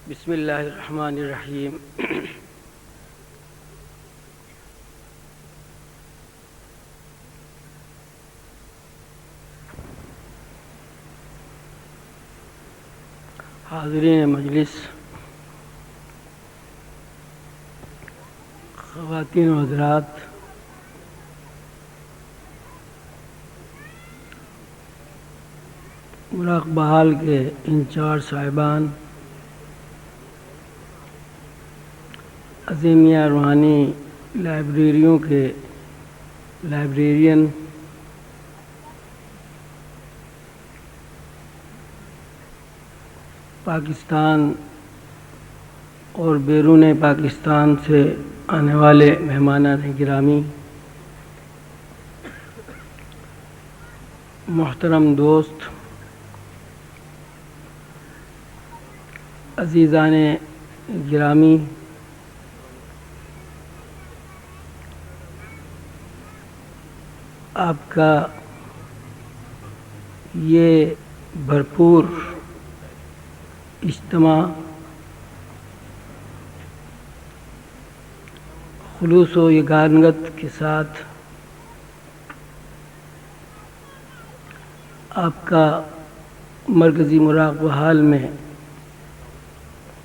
بسم اللہ الرحمن الرحیم۔ حاضرین مجلس، خواتین و حضرات، مراقبہ حال کے انچارج صاحبان، عظیمیہ روحانی لائبریریوں کے لائبریرین، پاکستان اور بیرون پاکستان سے آنے والے مہمانان گرامی، محترم دوست، عزیزان گرامی، آپ کا یہ بھرپور اجتماع خلوص و یگانگت کے ساتھ آپ کا مرکزی مراقبہ حال میں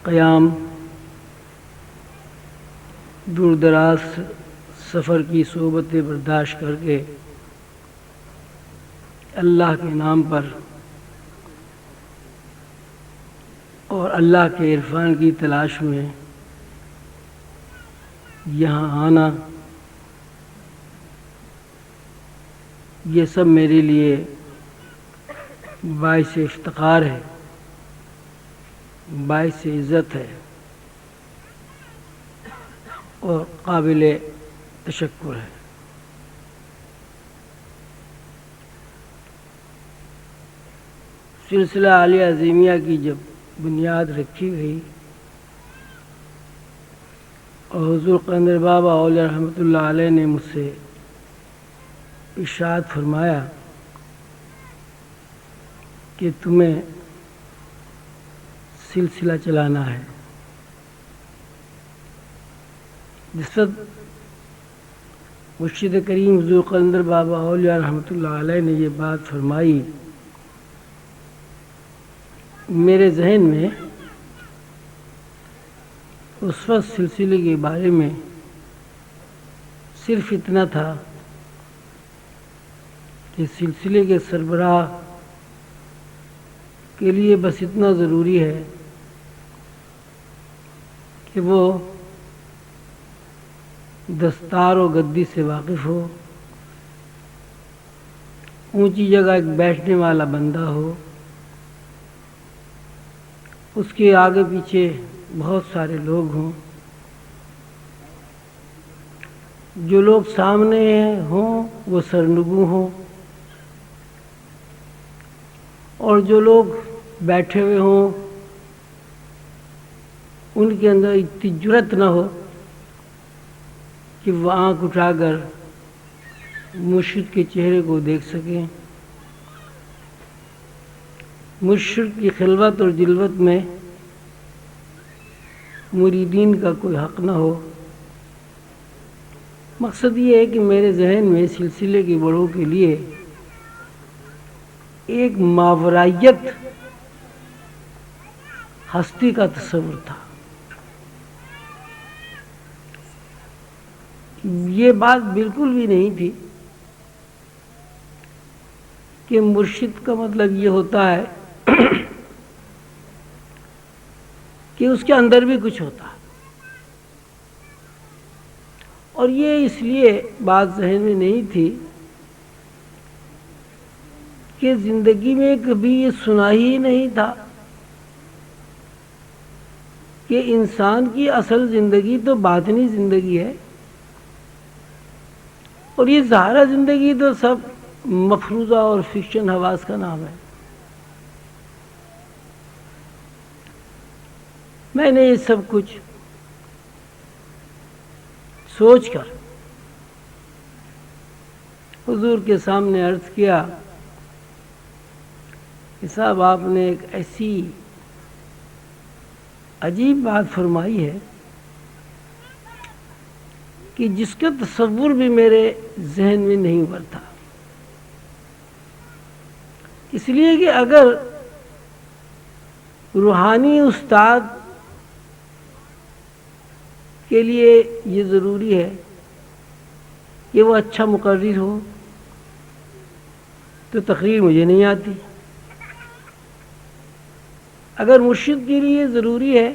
قیام، دور دراز سفر کی صحبتیں برداشت کر کے اللہ کے نام پر اور اللہ کے عرفان کی تلاش میں یہاں آنا، یہ سب میرے لیے باعث افتخار ہے، باعث عزت ہے اور قابل تشکر ہے۔ سلسلہ عالیہ عظیمیہ کی جب بنیاد رکھی گئی اور حضور قلندر بابا اولیاء رحمۃ اللہ علیہ نے مجھ سے ارشاد فرمایا کہ تمہیں سلسلہ چلانا ہے، جس وقت مرشد کریم حضور قلندر بابا اولیاء رحمۃ اللہ علیہ نے یہ بات فرمائی، میرے ذہن میں اس وقت سلسلے کے بارے میں صرف اتنا تھا کہ سلسلے کے سربراہ کے لیے بس اتنا ضروری ہے کہ وہ دستار و گدی سے واقف ہو، اونچی جگہ ایک بیٹھنے والا بندہ ہو، اس کے آگے پیچھے بہت سارے لوگ ہوں، جو لوگ سامنے ہوں وہ سرنگو ہوں اور جو لوگ بیٹھے ہوئے ہوں ان کے اندر اتنی جرأت نہ ہو کہ وہ آنکھ اٹھا کر مرشد کے چہرے کو دیکھ سکیں، مرشد کی خلوت اور جلوت میں مریدین کا کوئی حق نہ ہو۔ مقصد یہ ہے کہ میرے ذہن میں سلسلے کے بڑوں کے لیے ایک ماورائیت ہستی کا تصور تھا۔ یہ بات بالکل بھی نہیں تھی کہ مرشد کا مطلب یہ ہوتا ہے کہ اس کے اندر بھی کچھ ہوتا ہے، اور یہ اس لیے بات ذہن میں نہیں تھی کہ زندگی میں کبھی یہ سنا ہی نہیں تھا کہ انسان کی اصل زندگی تو باطنی زندگی ہے اور یہ ظاہرہ زندگی تو سب مفروضہ اور فکشن حواس کا نام ہے۔ میں نے یہ سب کچھ سوچ کر حضور کے سامنے عرض کیا کہ صاحب آپ نے ایک ایسی عجیب بات فرمائی ہے کہ جس کا تصور بھی میرے ذہن میں نہیں ابھرتا. اس لیے کہ اگر روحانی استاد کے لیے یہ ضروری ہے کہ وہ اچھا مقرر ہو تو تقریر مجھے نہیں آتی. اگر مرشد کے لیے ضروری ہے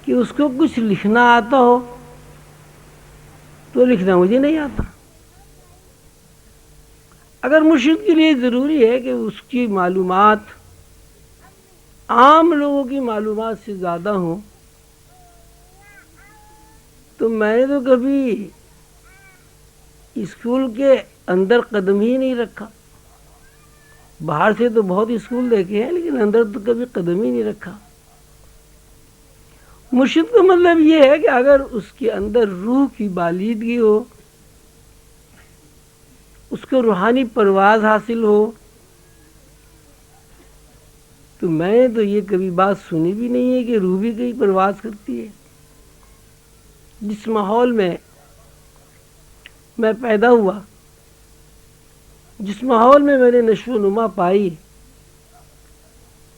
کہ اس کو کچھ لکھنا آتا ہو تو لکھنا مجھے نہیں آتا. اگر مرشد کے لیے ضروری ہے کہ اس کی معلومات عام لوگوں کی معلومات سے زیادہ ہوں تو میں نے تو کبھی اسکول کے اندر قدم ہی نہیں رکھا. باہر سے تو بہت اسکول دیکھے ہیں لیکن اندر تو کبھی قدم ہی نہیں رکھا. مرشد کا مطلب یہ ہے کہ اگر اس کے اندر روح کی بالیدگی ہو، اس کو روحانی پرواز حاصل ہو، تو میں نے تو یہ کبھی بات سنی بھی نہیں ہے کہ روح بھی کہیں پرواز کرتی ہے. جس ماحول میں میں پیدا ہوا، جس ماحول میں نے نشو و نما پائی،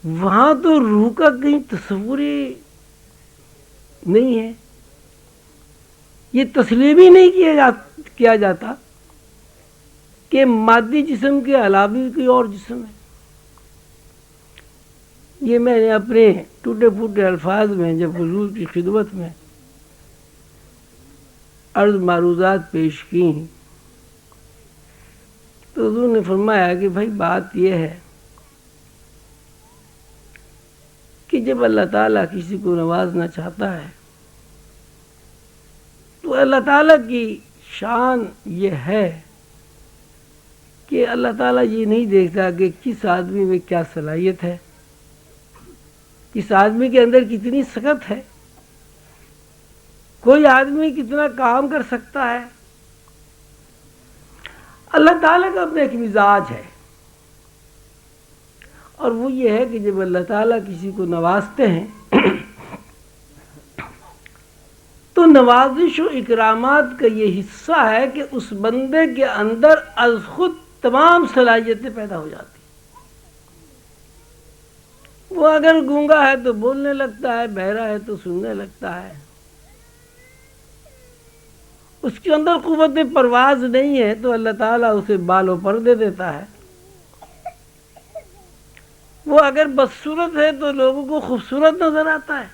وہاں تو روح کا کہیں تصور ہی نہیں ہے. یہ تسلیم ہی نہیں کیا جاتا کہ مادی جسم کے علاوہ بھی کوئی اور جسم ہے. یہ میں نے اپنے ٹوٹے پھوٹے الفاظ میں جب حضور کی خدمت میں عرض معروضات پیش کی تو حضور نے فرمایا کہ بھائی بات یہ ہے کہ جب اللہ تعالیٰ کسی کو نوازنا چاہتا ہے تو اللہ تعالیٰ کی شان یہ ہے کہ اللہ تعالیٰ یہ نہیں دیکھتا کہ کس آدمی میں کیا صلاحیت ہے، کس آدمی کے اندر کتنی سخت ہے، کوئی آدمی کتنا کام کر سکتا ہے. اللہ تعالیٰ کا اپنا ایک مزاج ہے اور وہ یہ ہے کہ جب اللہ تعالیٰ کسی کو نوازتے ہیں تو نوازش و اکرامات کا یہ حصہ ہے کہ اس بندے کے اندر از خود تمام صلاحیتیں پیدا ہو جاتی. وہ اگر گونگا ہے تو بولنے لگتا ہے، بہرا ہے تو سننے لگتا ہے. اس کے اندر قوت پرواز نہیں ہے تو اللہ تعالیٰ اسے بال و پر دے دیتا ہے. وہ اگر بدصورت ہے تو لوگوں کو خوبصورت نظر آتا ہے.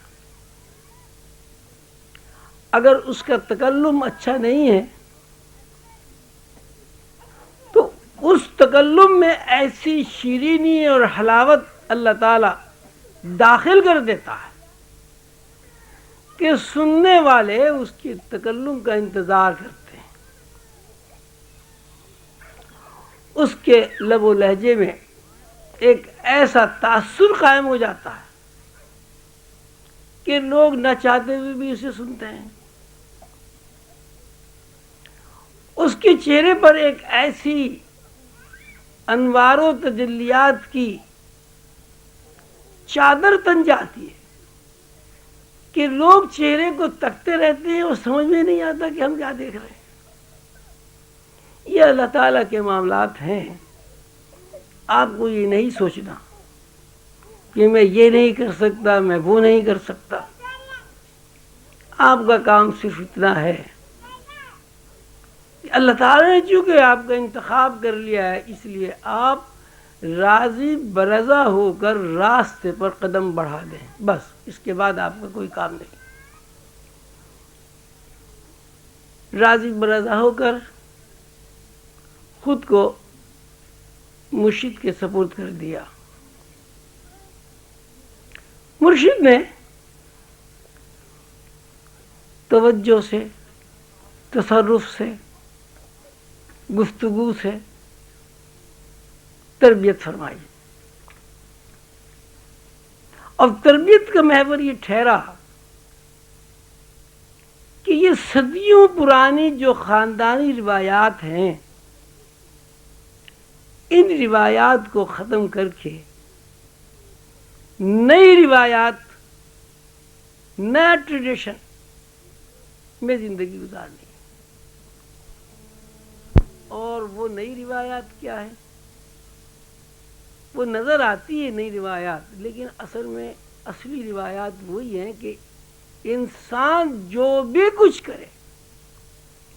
اگر اس کا تکلم اچھا نہیں ہے تو اس تکلم میں ایسی شیرینی اور حلاوت اللہ تعالیٰ داخل کر دیتا ہے کہ سننے والے اس کے تکلم کا انتظار کرتے ہیں. اس کے لب و لہجے میں ایک ایسا تاثر قائم ہو جاتا ہے کہ لوگ نہ چاہتے ہوئے بھی اسے سنتے ہیں. اس کے چہرے پر ایک ایسی انوار و تجلیات کی چادر تن جاتی ہے کہ لوگ چہرے کو تکتے رہتے ہیں اور سمجھ میں نہیں آتا کہ ہم کیا دیکھ رہے ہیں. یہ اللہ تعالیٰ کے معاملات ہیں. آپ کو یہ نہیں سوچنا کہ میں یہ نہیں کر سکتا، میں وہ نہیں کر سکتا. آپ کا کام صرف اتنا ہے کہ اللہ تعالیٰ نے چونکہ آپ کا انتخاب کر لیا ہے اس لیے آپ راضی برضا ہو کر راستے پر قدم بڑھا دیں. بس اس کے بعد آپ کا کوئی کام نہیں. راضی برضا ہو کر خود کو مرشد کے سپرد کر دیا. مرشد نے توجہ سے، تصرف سے، گفتگو سے تربیت فرمائی اور تربیت کا محور یہ ٹھہرا کہ یہ صدیوں پرانی جو خاندانی روایات ہیں ان روایات کو ختم کر کے نئی روایات، نیا ٹریڈیشن میں زندگی گزارنی ہے۔ اور وہ نئی روایات کیا ہے؟ وہ نظر آتی ہے نئی روایات، لیکن اصل میں اصلی روایات وہی ہیں کہ انسان جو بھی کچھ کرے،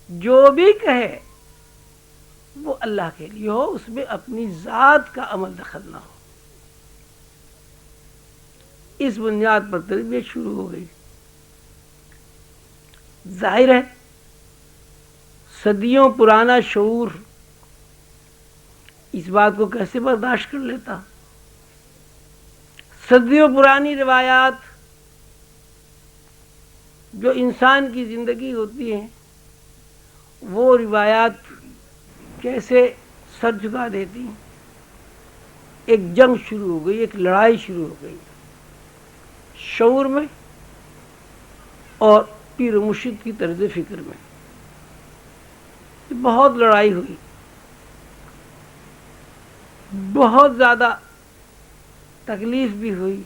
جو بھی کہے، وہ اللہ کے لیے ہو، اس میں اپنی ذات کا عمل دخل نہ ہو۔ اس بنیاد پر تربیت شروع ہو گئی۔ ظاہر ہے صدیوں پرانا شعور اس بات کو کیسے برداشت کر لیتا؟ صدیوں پرانی روایات جو انسان کی زندگی ہوتی ہیں، وہ روایات کیسے سر جھکا دیتی؟ ایک جنگ شروع ہو گئی، ایک لڑائی شروع ہو گئی شعور میں اور پیر و مرشد کی طرز فکر میں۔ بہت لڑائی ہوئی، بہت زیادہ تکلیف بھی ہوئی،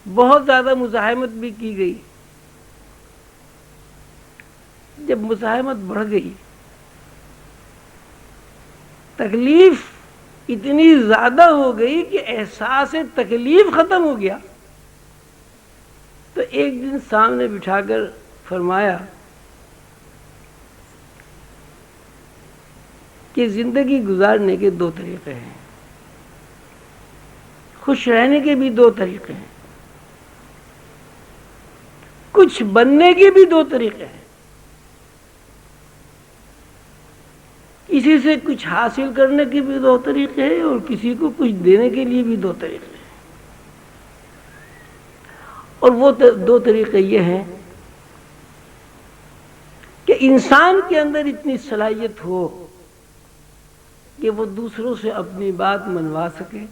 بہت زیادہ مزاحمت بھی کی گئی۔ جب مزاحمت بڑھ گئی، تکلیف اتنی زیادہ ہو گئی کہ احساس تکلیف ختم ہو گیا، تو ایک دن سامنے بٹھا کر فرمایا کہ زندگی گزارنے کے دو طریقے ہیں، خوش رہنے کے بھی دو طریقے ہیں، کچھ بننے کے بھی دو طریقے ہیں، کسی سے کچھ حاصل کرنے کے بھی دو طریقے ہیں، اور کسی کو کچھ دینے کے لیے بھی دو طریقے ہیں۔ اور وہ دو طریقے یہ ہیں کہ انسان کے اندر اتنی صلاحیت ہو کہ وہ دوسروں سے اپنی بات منوا سکے،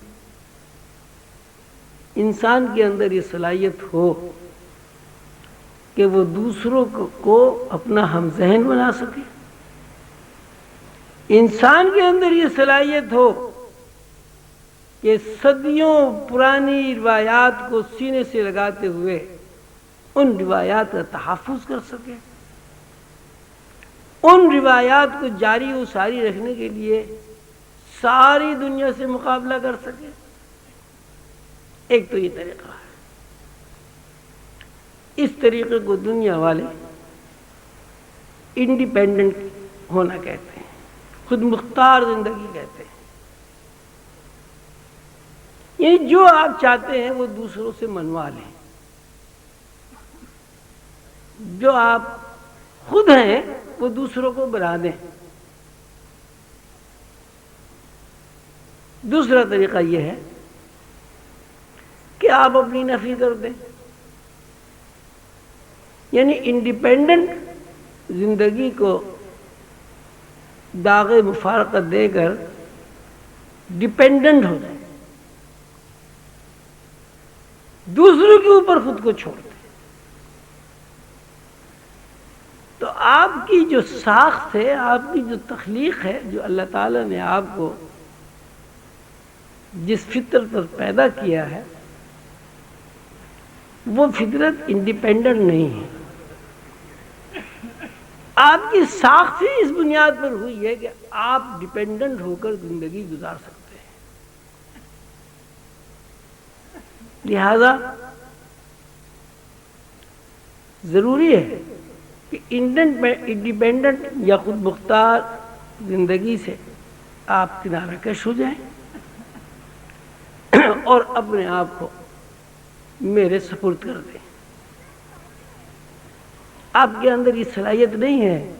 انسان کے اندر یہ صلاحیت ہو کہ وہ دوسروں کو اپنا ہم ذہن بنا سکے، انسان کے اندر یہ صلاحیت ہو کہ صدیوں پرانی روایات کو سینے سے لگاتے ہوئے ان روایات کا تحفظ کر سکے، ان روایات کو جاری و ساری رکھنے کے لیے ساری دنیا سے مقابلہ کر سکے۔ ایک تو یہ طریقہ ہے، اس طریقے کو دنیا والے انڈیپینڈنٹ ہونا کہتے ہیں، خود مختار زندگی کہتے ہیں۔ یعنی جو آپ چاہتے ہیں وہ دوسروں سے منوا لیں، جو آپ خود ہیں وہ دوسروں کو بنا دیں۔ دوسرا طریقہ یہ ہے کہ آپ اپنی نفی کر دیں، یعنی انڈیپینڈنٹ زندگی کو داغ مفارقت دے کر ڈیپینڈنٹ ہو جائے، دوسروں کے اوپر خود کو چھوڑ دیں۔ تو آپ کی جو ساخت ہے، آپ کی جو تخلیق ہے، جو اللہ تعالیٰ نے آپ کو جس فطرت پر پیدا کیا ہے، وہ فطرت انڈیپینڈنٹ نہیں ہے۔ آپ کی ساخت ہی اس بنیاد پر ہوئی ہے کہ آپ ڈیپینڈنٹ ہو کر زندگی گزار سکتے ہیں۔ لہذا ضروری ہے کہ انڈیپینڈنٹ یا خود مختار زندگی سے آپ کنارہ کش ہو جائیں اور اپنے آپ کو میرے سپرد کر دیں۔ آپ کے اندر یہ صلاحیت نہیں ہے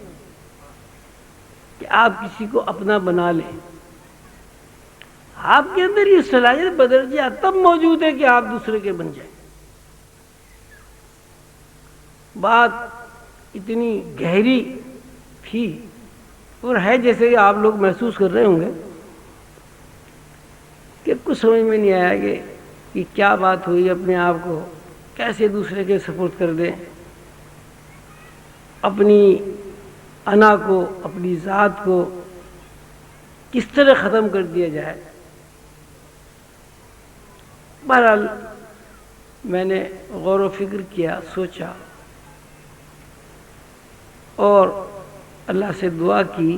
کہ آپ کسی کو اپنا بنا لیں، آپ کے اندر یہ صلاحیت بدرجہ تب موجود ہے کہ آپ دوسرے کے بن جائیں۔ بات اتنی گہری تھی اور ہے، جیسے کہ آپ لوگ محسوس کر رہے ہوں گے کہ کچھ سمجھ میں نہیں آیا کہ یہ کیا بات ہوئی، اپنے آپ کو کیسے دوسرے کے سپرد کر دیں، اپنی انا کو، اپنی ذات کو کس طرح ختم کر دیا جائے۔ بہرحال میں نے غور و فکر کیا، سوچا اور اللہ سے دعا کی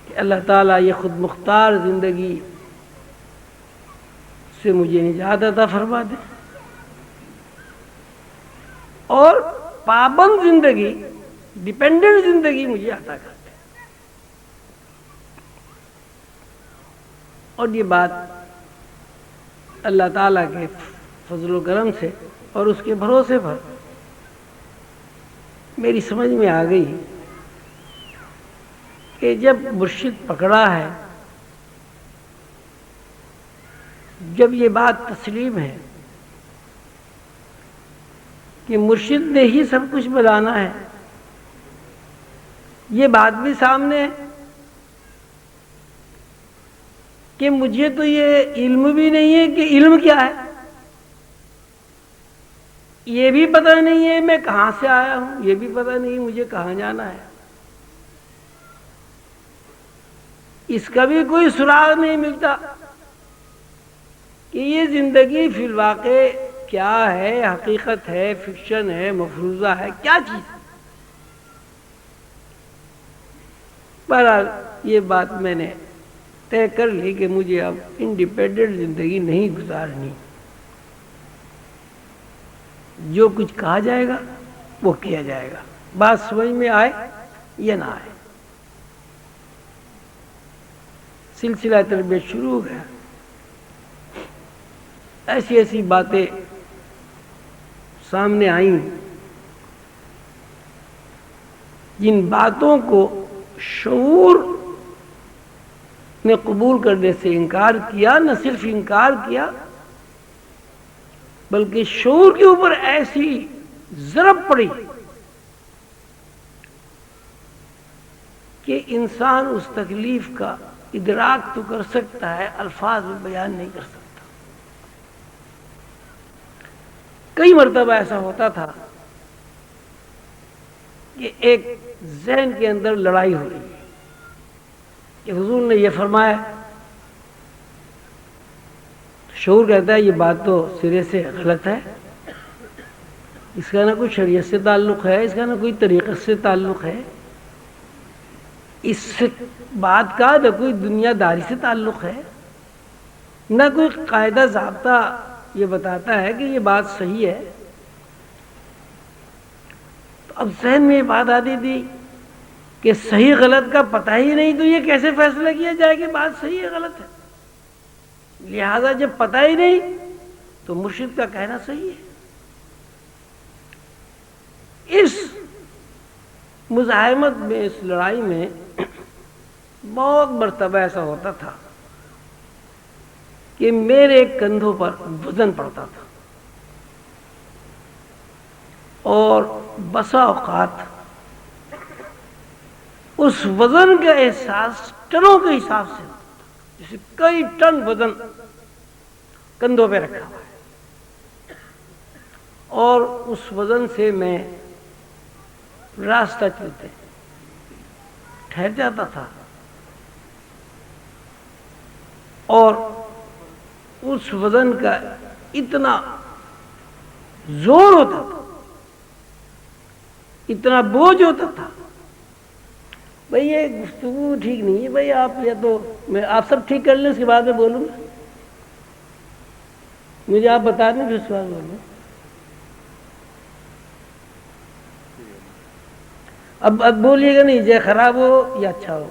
کہ اللہ تعالیٰ یہ خود مختار زندگی سے مجھے نجات عطا فرما دے اور پابند زندگی، ڈیپینڈنٹ زندگی مجھے عطا کر دے۔ اور یہ بات اللہ تعالیٰ کے فضل و کرم سے اور اس کے بھروسے پر میری سمجھ میں آ گئی کہ جب مرشد پکڑا ہے، جب یہ بات تسلیم ہے کہ مرشد نے ہی سب کچھ بتانا ہے، یہ بات بھی سامنے ہے کہ مجھے تو یہ علم بھی نہیں ہے کہ علم کیا ہے، یہ بھی پتہ نہیں ہے میں کہاں سے آیا ہوں، یہ بھی پتہ نہیں مجھے کہاں جانا ہے، اس کا بھی کوئی سراغ نہیں ملتا کہ یہ زندگی فی الواقع کیا ہے، حقیقت ہے، فکشن ہے، مفروضہ ہے، کیا چیز ہے۔ بہرحال یہ بات میں نے طے کر لی کہ مجھے اب انڈیپینڈنٹ زندگی نہیں گزارنی، جو کچھ کہا جائے گا وہ کیا جائے گا، بات سمجھ میں آئے یا نہ آئے۔ سلسلہ تربیت شروع ہو گیا، ایسی ایسی باتیں سامنے آئیں جن باتوں کو شعور نے قبول کرنے سے انکار کیا، نہ صرف انکار کیا بلکہ شعور کے اوپر ایسی ضرب پڑی کہ انسان اس تکلیف کا ادراک تو کر سکتا ہے، الفاظ میں بیان نہیں کر سکتا۔ کئی مرتبہ ایسا ہوتا تھا کہ ایک ذہن کے اندر لڑائی ہو رہی ہے کہ حضور نے یہ فرمایا، شعور کہتا ہے یہ بات تو سرے سے غلط ہے، اس کا نہ کوئی شریعت سے تعلق ہے، اس کا نہ کوئی طریقت سے تعلق ہے، اس بات کا نہ کوئی دنیا داری سے تعلق ہے، نہ کوئی قاعدہ ضابطہ یہ بتاتا ہے کہ یہ بات صحیح ہے۔ تو اب ذہن میں یہ بات آتی تھی کہ صحیح غلط کا پتہ ہی نہیں تو یہ کیسے فیصلہ کیا جائے کہ بات صحیح ہے غلط ہے، لہذا جب پتہ ہی نہیں تو مرشد کا کہنا صحیح ہے۔ اس مزاحمت میں، اس لڑائی میں بہت مرتبہ ایسا ہوتا تھا کہ میرے کندھوں پر وزن پڑتا تھا اور بسا اوقات اس وزن کا احساس ٹنوں کے حساب سے ہوتا تھا، جیسے کئی ٹن وزن کندھوں پہ رکھا ہوا ہے، اور اس وزن سے میں راستہ چلتے ٹھہر جاتا تھا اور اس وزن کا اتنا زور ہوتا تھا، اتنا بوجھ ہوتا تھا، بھئی یہ گفتگو ٹھیک نہیں ہے، بھئی آپ یا تو میں آپ سب ٹھیک کر لیں، اس کے بعد میں بولوں گا، مجھے آپ بتا دیں پھر اس کے بعد بولوں۔ اب بولیے گا نہیں چاہے خراب ہو یا اچھا ہو،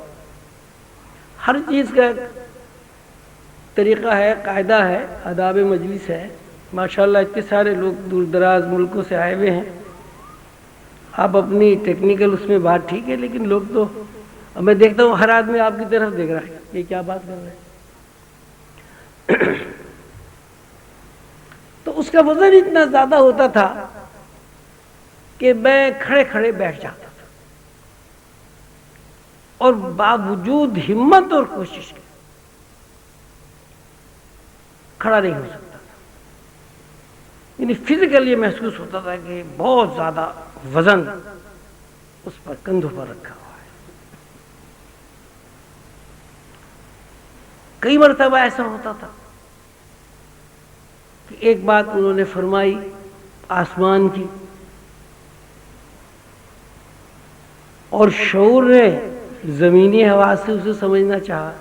ہر چیز کا طریقہ ہے، قاعدہ ہے، آداب مجلس ہے۔ ماشاءاللہ اتنے سارے لوگ دور دراز ملکوں سے آئے ہوئے ہیں، آپ اپنی ٹیکنیکل اس میں بات ٹھیک ہے، لیکن لوگ تو اب میں دیکھتا ہوں ہر آدمی آپ کی طرف دیکھ رہا ہے، یہ کیا بات کر رہے ہیں۔ تو اس کا وزن اتنا زیادہ ہوتا تھا کہ میں کھڑے کھڑے بیٹھ جاتا تھا، اور باوجود ہمت اور کوشش کے کھڑا نہیں ہو سکتا تھا، یعنی فزیکل یہ محسوس ہوتا تھا کہ بہت زیادہ وزن اس پر کندھوں پر رکھا ہوا ہے۔ کئی مرتبہ ایسا ہوتا تھا کہ ایک بات انہوں نے فرمائی آسمان کی، اور شعور نے زمینی حواس سے اسے سمجھنا چاہا،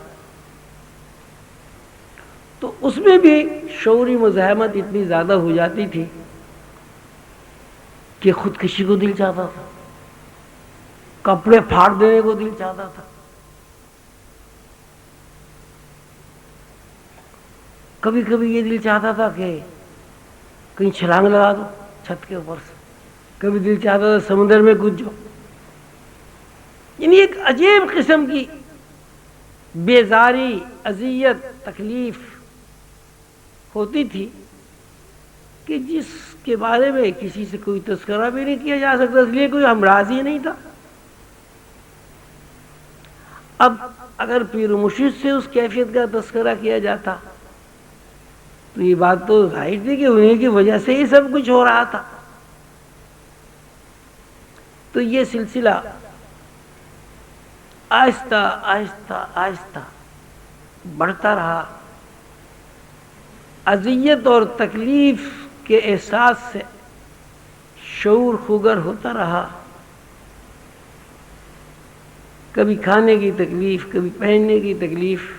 تو اس میں بھی شعوری مزاحمت اتنی زیادہ ہو جاتی تھی کہ خودکشی کو دل چاہتا تھا، کپڑے پھاڑ دینے کو دل چاہتا تھا، کبھی کبھی یہ دل چاہتا تھا کہ کہیں چھلانگ لگا دو چھت کے اوپر سے، کبھی دل چاہتا تھا سمندر میں کود جاؤ. یعنی ایک عجیب قسم کی بیزاری، اذیت، تکلیف ہوتی تھی کہ جس کے بارے میں کسی سے کوئی تذکرہ بھی نہیں کیا جا سکتا، اس لیے کوئی ہمراز ہی نہیں تھا. اب اگر پیر و مرشد سے اس کیفیت کا تذکرہ کیا جاتا تو یہ بات تو ظاہر تھی کہ انہیں کی وجہ سے ہی سب کچھ ہو رہا تھا. تو یہ سلسلہ آہستہ آہستہ آہستہ بڑھتا رہا، اذیت اور تکلیف کے احساس سے شعور خوگر ہوتا رہا، کبھی کھانے کی تکلیف، کبھی پہننے کی تکلیف،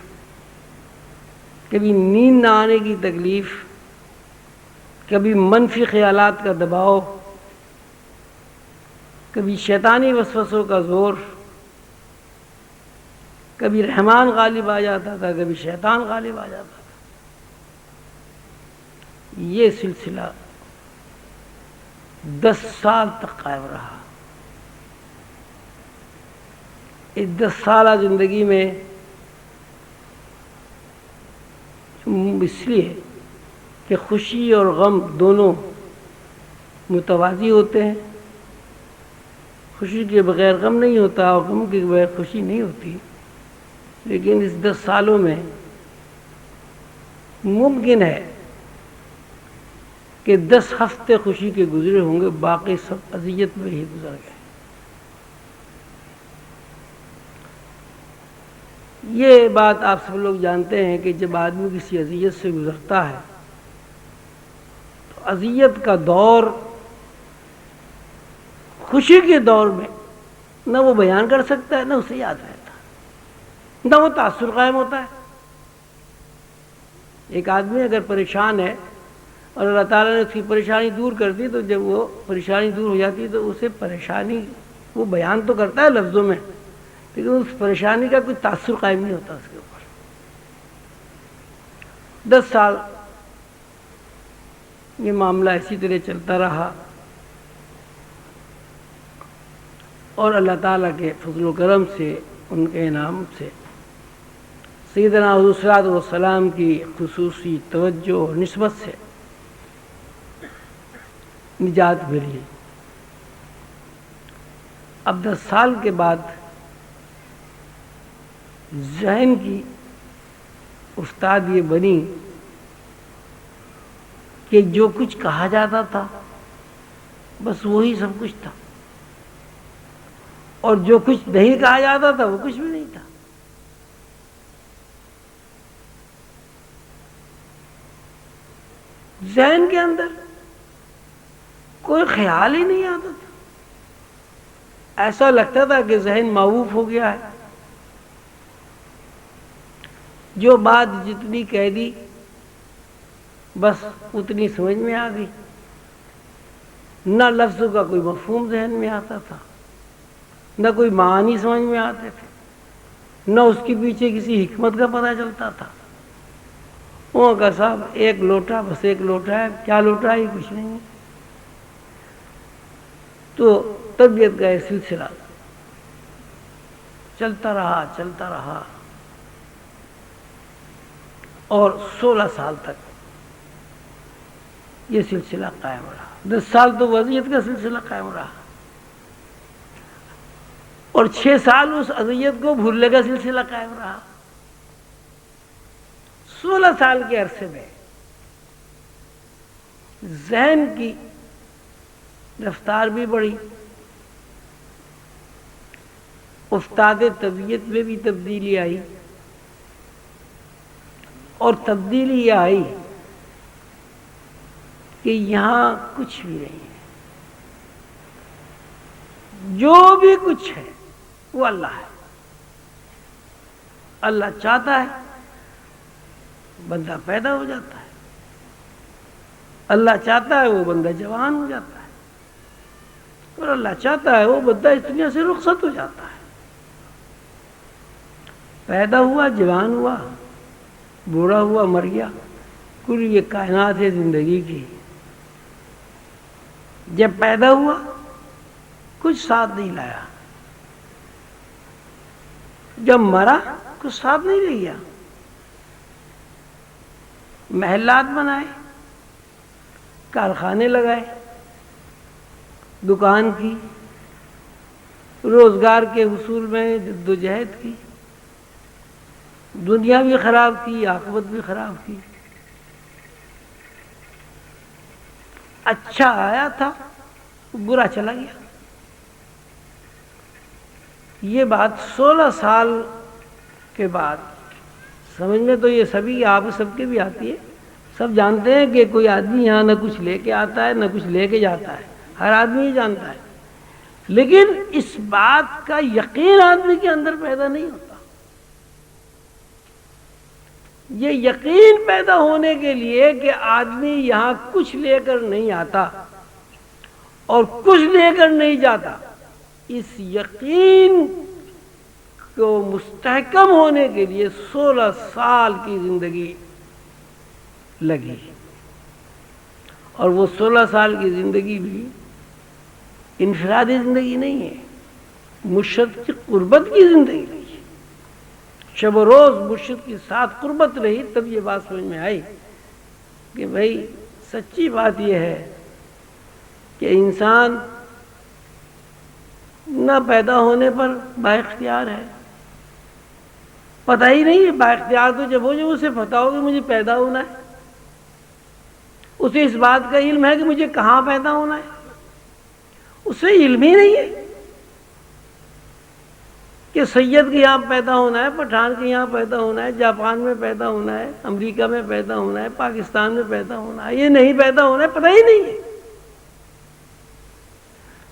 کبھی نیند نہ آنے کی تکلیف، کبھی منفی خیالات کا دباؤ، کبھی شیطانی وسوسوں کا زور، کبھی رحمان غالب آ جاتا تھا، کبھی شیطان غالب آ جاتا تھا. یہ سلسلہ 10 سال تک قائم رہا. اس 10 سالہ زندگی میں اس لیے کہ خوشی اور غم دونوں متوازی ہوتے ہیں، خوشی کے بغیر غم نہیں ہوتا اور غم کے بغیر خوشی نہیں ہوتی، لیکن اس 10 سالوں میں ممکن ہے کہ 10 ہفتے خوشی کے گزرے ہوں گے، باقی سب اذیت میں ہی گزر گئے. یہ بات آپ سب لوگ جانتے ہیں کہ جب آدمی کسی اذیت سے گزرتا ہے تو اذیت کا دور خوشی کے دور میں نہ وہ بیان کر سکتا ہے، نہ اسے یاد رہتا، نہ وہ تاثر قائم ہوتا ہے. ایک آدمی اگر پریشان ہے اور اللہ تعالیٰ نے اس کی پریشانی دور کر دی، تو جب وہ پریشانی دور ہو جاتی ہے تو اسے پریشانی وہ بیان تو کرتا ہے لفظوں میں، لیکن اس پریشانی کا کوئی تاثر قائم نہیں ہوتا اس کے اوپر. 10 سال یہ معاملہ اسی طرح چلتا رہا، اور اللہ تعالیٰ کے فضل و کرم سے، ان کے انعام سے سیدنا حضور صلی اللہ علیہ وسلم کی خصوصی توجہ اور نسبت سے نجات ملی. اب 10 سال کے بعد ذہن کی افتاد یہ بنی کہ جو کچھ کہا جاتا تھا بس وہی سب کچھ تھا، اور جو کچھ نہیں کہا جاتا تھا وہ کچھ بھی نہیں تھا. ذہن کے اندر کوئی خیال ہی نہیں آتا تھا، ایسا لگتا تھا کہ ذہن معوف ہو گیا ہے. جو بات جتنی کہہ دی بس اتنی سمجھ میں آ گئی، نہ لفظوں کا کوئی مفہوم ذہن میں آتا تھا، نہ کوئی معانی سمجھ میں آتے تھے، نہ اس کے پیچھے کسی حکمت کا پتہ چلتا تھا. وہ کا صاحب ایک لوٹا، بس ایک لوٹا ہے، کیا لوٹا ہے کچھ نہیں ہے. تو طبیعت کا یہ سلسلہ چلتا رہا اور 16 سال تک یہ سلسلہ قائم رہا. 10 سال تو وضعیت کا سلسلہ قائم رہا، اور 6 سال اس اذیت کو بھولنے کا سلسلہ قائم رہا. 16 سال کے عرصے میں ذہن کی رفتار بھی بڑھی، افتاد طبیعت میں بھی تبدیلی آئی، اور تبدیلی یہ آئی کہ یہاں کچھ بھی نہیں ہے، جو بھی کچھ ہے وہ اللہ ہے۔ اللہ چاہتا ہے بندہ پیدا ہو جاتا ہے، اللہ چاہتا ہے وہ بندہ جوان ہو جاتا ہے، اور اللہ چاہتا ہے وہ بندہ اس دنیا سے رخصت ہو جاتا ہے۔ پیدا ہوا، جوان ہوا، بوڑھا ہوا، مر گیا، کل یہ کائنات ہے زندگی کی۔ جب پیدا ہوا کچھ ساتھ نہیں لایا، جب مرا کچھ ساتھ نہیں لے گیا۔ محلات بنائے، کارخانے لگائے، دکان کی، روزگار کے حصول میں جدوجہد کی، دنیا بھی خراب کی، عاقبت بھی خراب کی۔ اچھا آیا تھا، برا چلا گیا۔ یہ بات 16 سال کے بعد سمجھ میں تو یہ سبھی آپ سب کے بھی آتی ہے۔ سب جانتے ہیں کہ کوئی آدمی یہاں نہ کچھ لے کے آتا ہے نہ کچھ لے کے جاتا ہے، ہر آدمی ہی جانتا ہے، لیکن اس بات کا یقین آدمی کے اندر پیدا نہیں ہوتا۔ یہ یقین پیدا ہونے کے لیے کہ آدمی یہاں کچھ لے کر نہیں آتا اور کچھ لے کر نہیں جاتا، اس یقین کو مستحکم ہونے کے لیے 16 سال کی زندگی لگی، اور وہ 16 سال کی زندگی بھی انفرادی زندگی نہیں ہے، مرشد کی قربت کی زندگی رہی۔ شب و روز مرشد کے ساتھ قربت رہی، تب یہ بات سمجھ میں آئی کہ بھائی سچی بات یہ ہے کہ انسان نہ پیدا ہونے پر با اختیار ہے، پتہ ہی نہیں ہے۔ با اختیار تو جب اسے پتہ ہو کہ مجھے پیدا ہونا ہے، اسے اس بات کا علم ہے کہ مجھے کہاں پیدا ہونا ہے، اسے علم ہی نہیں ہے کہ سید کے یہاں پیدا ہونا ہے، پٹھان کے یہاں پیدا ہونا ہے، جاپان میں پیدا ہونا ہے، امریکہ میں پیدا ہونا ہے، پاکستان میں پیدا ہونا ہے، یہ نہیں پیدا ہونا ہے، پتہ ہی نہیں ہے۔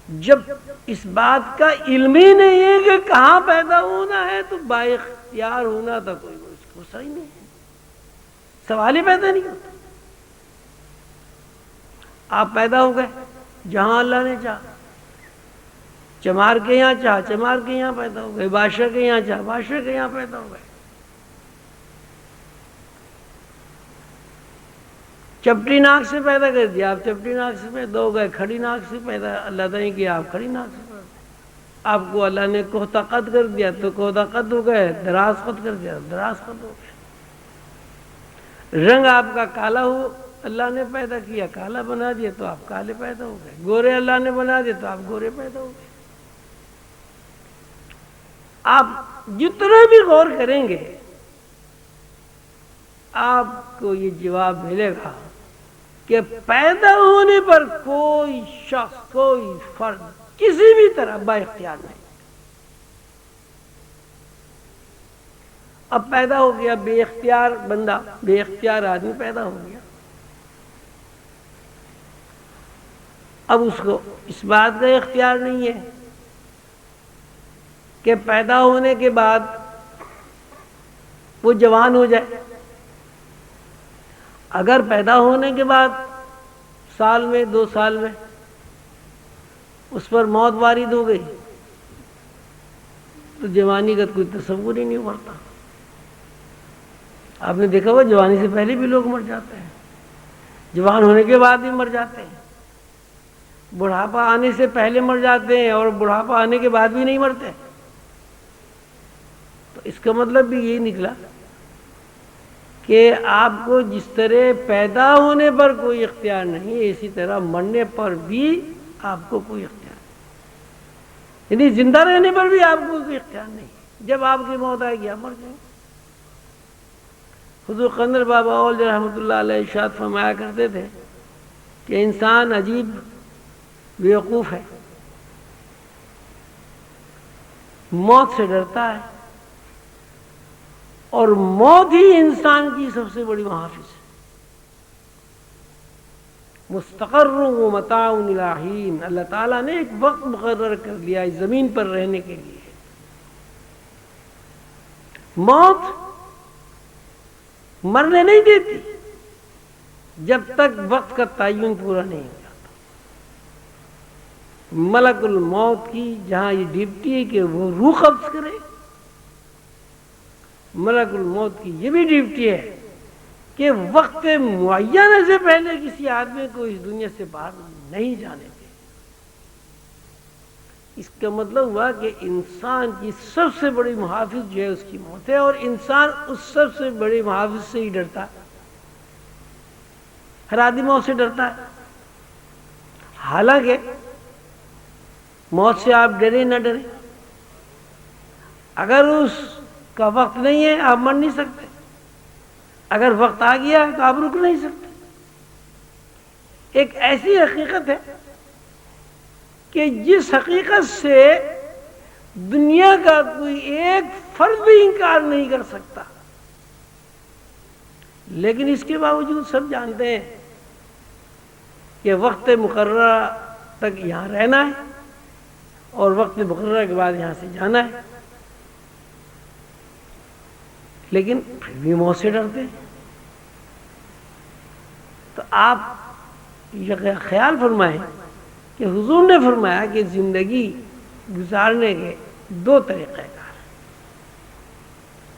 جب اس بات کا علم ہی نہیں ہے کہ کہاں پیدا ہونا ہے تو با اختیار ہونا تھا کوئی اس کو صحیح نہیں ہے، سوال ہی پیدا نہیں ہوتا۔ آپ پیدا ہو گئے جہاں اللہ نے چاہا، چمار کے یہاں چاہا چمار کے یہاں پیدا ہو گئے، بادشاہ کے یہاں چاہا بادشاہ کے یہاں پیدا ہو گئے۔ چپٹی ناک سے پیدا کر دیا، آپ چپٹی ناک سے پیدا ہو گئے، کھڑی ناک سے پیدا اللہ تعالیٰ نے کیا، آپ کھڑی ناک سے پیدا۔ آپ کو اللہ نے کوہتا قد کر دیا تو کوہتا قد ہو گئے، دراز قد کر دیا دراز قد ہو گئے۔ رنگ آپ کا کالا ہو اللہ نے پیدا کیا، کالا بنا دیا تو آپ کالے پیدا ہو گئے، گورے اللہ نے بنا دیا تو آپ گورے پیدا ہو گئے۔ آپ جتنے بھی غور کریں گے آپ کو یہ جواب ملے گا کہ پیدا ہونے پر کوئی شخص، کوئی فرد کسی بھی طرح با اختیار نہیں۔ اب پیدا ہو گیا بے اختیار بندہ، بے اختیار آدمی پیدا ہو گیا، اب اس کو اس بات کا اختیار نہیں ہے کہ پیدا ہونے کے بعد وہ جوان ہو جائے۔ اگر پیدا ہونے کے بعد سال میں 2 سال میں اس پر موت وارد ہو گئی تو جوانی کا کوئی تصور ہی نہیں ابھرتا۔ آپ نے دیکھا ہوا جوانی سے پہلے بھی لوگ مر جاتے ہیں، جوان ہونے کے بعد بھی مر جاتے ہیں، بڑھاپا آنے سے پہلے مر جاتے ہیں اور بڑھاپا آنے کے بعد بھی نہیں مرتے۔ تو اس کا مطلب بھی یہی نکلا کہ آپ کو جس طرح پیدا ہونے پر کوئی اختیار نہیں، اسی طرح مرنے پر بھی آپ کو کوئی اختیار نہیں، یعنی زندہ رہنے پر بھی آپ کو کوئی اختیار نہیں۔ جب آپ کی موت آئے گی آپ مر جائیں گے۔ حضور قندر بابا اول رحمۃ اللہ علیہ ارشاد فرمایا کرتے تھے کہ انسان عجیب بیوقوف ہے، موت سے ڈرتا ہے اور موت ہی انسان کی سب سے بڑی محافظ ہے۔ مستقر و متاع الی حین، اللہ تعالیٰ نے ایک وقت مقرر کر دیا اس زمین پر رہنے کے لیے. موت مرنے نہیں دیتی جب تک وقت کا تعین پورا نہیں ہو جاتا. ملک الموت کی جہاں یہ ڈیوٹی ہے کہ وہ روح قبض کرے، ملک الموت کی یہ بھی ڈیوٹی ہے کہ وقت معینہ سے پہلے کسی آدمی کو اس دنیا سے باہر نہیں جانے دے. اس کا مطلب ہوا کہ انسان کی سب سے بڑی محافظ جو ہے اس کی موت ہے، اور انسان اس سب سے بڑی محافظ سے ہی ڈرتا ہے. ہر آدمی موت سے ڈرتا ہے. حالانکہ موت سے آپ ڈرے نہ ڈرے، اگر اس کا وقت نہیں ہے آپ مر نہیں سکتے، اگر وقت آ گیا ہے تو آپ رک نہیں سکتے. ایک ایسی حقیقت ہے کہ جس حقیقت سے دنیا کا کوئی ایک فرد بھی انکار نہیں کر سکتا، لیکن اس کے باوجود سب جانتے ہیں کہ وقت مقررہ تک یہاں رہنا ہے اور وقت مقررہ کے بعد یہاں سے جانا ہے، لیکن پھر بھی موت سے ڈرتے ہیں. تو آپ یہ خیال فرمائیں کہ حضور نے فرمایا کہ زندگی گزارنے کے دو طریقہ کار ہیں.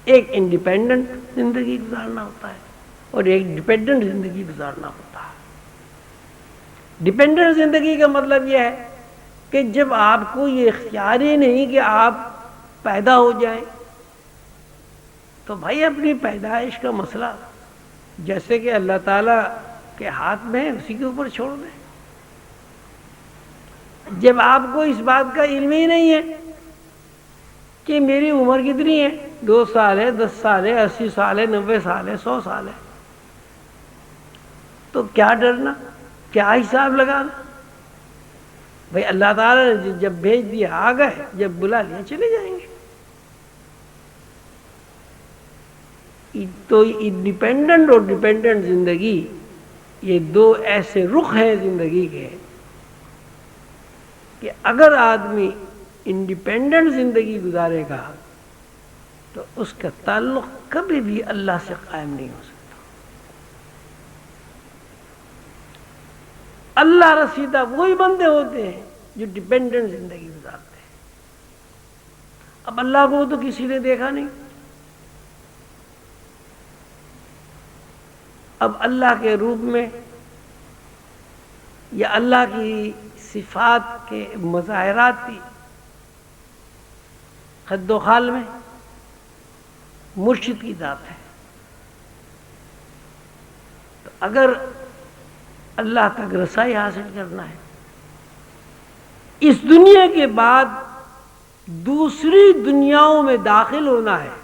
ایک انڈیپینڈنٹ زندگی گزارنا ہوتا ہے اور ایک ڈیپینڈنٹ زندگی گزارنا ہوتا ہے. ڈیپینڈنٹ زندگی کا مطلب یہ ہے کہ جب آپ کو یہ اختیار ہی نہیں کہ آپ پیدا ہو جائیں تو بھائی اپنی پیدائش کا مسئلہ جیسے کہ اللہ تعالیٰ کے ہاتھ میں ہے اسی کے اوپر چھوڑ دیں. جب آپ کو اس بات کا علم ہی نہیں ہے کہ میری عمر کتنی ہے، 2 سال ہے، 10 سال ہے، 80 سال ہے، 90 سال ہے، 100 سال ہے، تو کیا ڈرنا، کیا حساب لگانا. بھائی اللہ تعالیٰ نے جب بھیج دیا آ گئے، جب بلا لیا چلے جائیں گے. تو انڈیپینڈنٹ اور ڈیپینڈنٹ زندگی یہ دو ایسے رخ ہیں زندگی کے کہ اگر آدمی انڈیپینڈنٹ زندگی گزارے گا تو اس کا تعلق کبھی بھی اللہ سے قائم نہیں ہو سکتا. اللہ رسیدہ وہی بندے ہوتے ہیں جو ڈیپینڈنٹ زندگی گزارتے ہیں. اب اللہ کو تو کسی نے دیکھا نہیں، اب اللہ کے روپ میں یا اللہ کی صفات کے مظاہراتی خد و خال میں مرشد کی ذات ہے. تو اگر اللہ تک رسائی حاصل کرنا ہے، اس دنیا کے بعد دوسری دنیاؤں میں داخل ہونا ہے،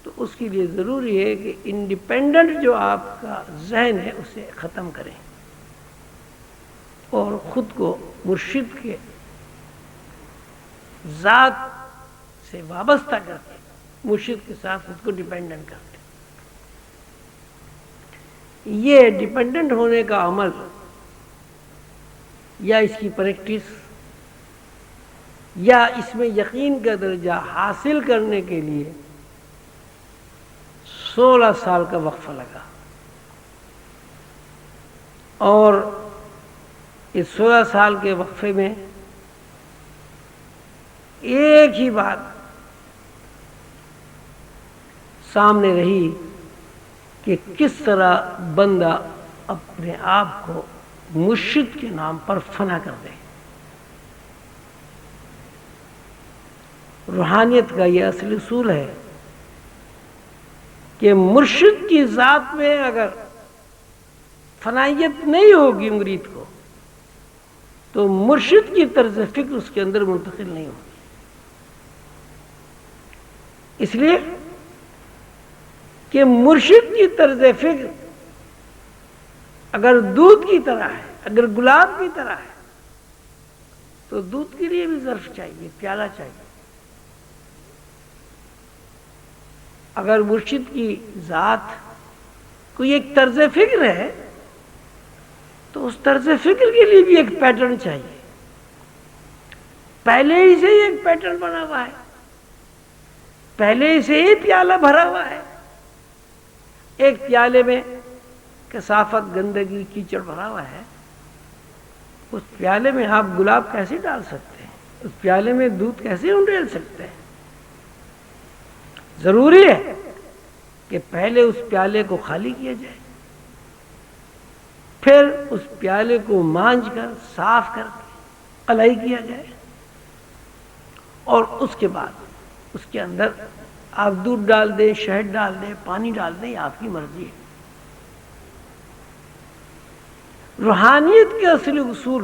تو اس کے لیے ضروری ہے کہ انڈیپینڈنٹ جو آپ کا ذہن ہے اسے ختم کریں اور خود کو مرشد کے ذات سے وابستہ کر کے مرشد کے ساتھ خود کو ڈیپینڈنٹ کرتے. یہ ڈیپینڈنٹ ہونے کا عمل یا اس کی پریکٹس یا اس میں یقین کا درجہ حاصل کرنے کے لیے 16 سال کا وقفہ لگا، اور اس 16 سال کے وقفے میں ایک ہی بات سامنے رہی کہ کس طرح بندہ اپنے آپ کو مرشد کے نام پر فنا کر دے. روحانیت کا یہ اصل اصول ہے کہ مرشد کی ذات میں اگر فنائیت نہیں ہوگی مرید کو تو مرشد کی طرز فکر اس کے اندر منتقل نہیں ہوگی. اس لیے کہ مرشد کی طرز فکر اگر دودھ کی طرح ہے، اگر گلاب کی طرح ہے، تو دودھ کے لیے بھی ظرف چاہیے، پیالہ چاہیے. اگر مرشد کی ذات کوئی ایک طرز فکر ہے تو اس طرز فکر کے لیے بھی ایک پیٹرن چاہیے. پہلے ہی سے ہی ایک پیٹرن بنا ہوا ہے, پہلے ہی سے ہی پیالہ بھرا ہوا ہے. ایک پیالے میں کثافت, گندگی, کیچڑ بھرا ہوا ہے. اس پیالے میں آپ گلاب کیسے ڈال سکتے ہیں؟ اس پیالے میں دودھ کیسے انڈیل سکتے ہیں؟ ضروری ہے کہ پہلے اس پیالے کو خالی کیا جائے, پھر اس پیالے کو مانج کر صاف کر کے قلائی کیا جائے, اور اس کے بعد اس کے اندر آپ دودھ ڈال دیں, شہد ڈال دیں, پانی ڈال دیں, آپ کی مرضی ہے. روحانیت کے اصلی اصول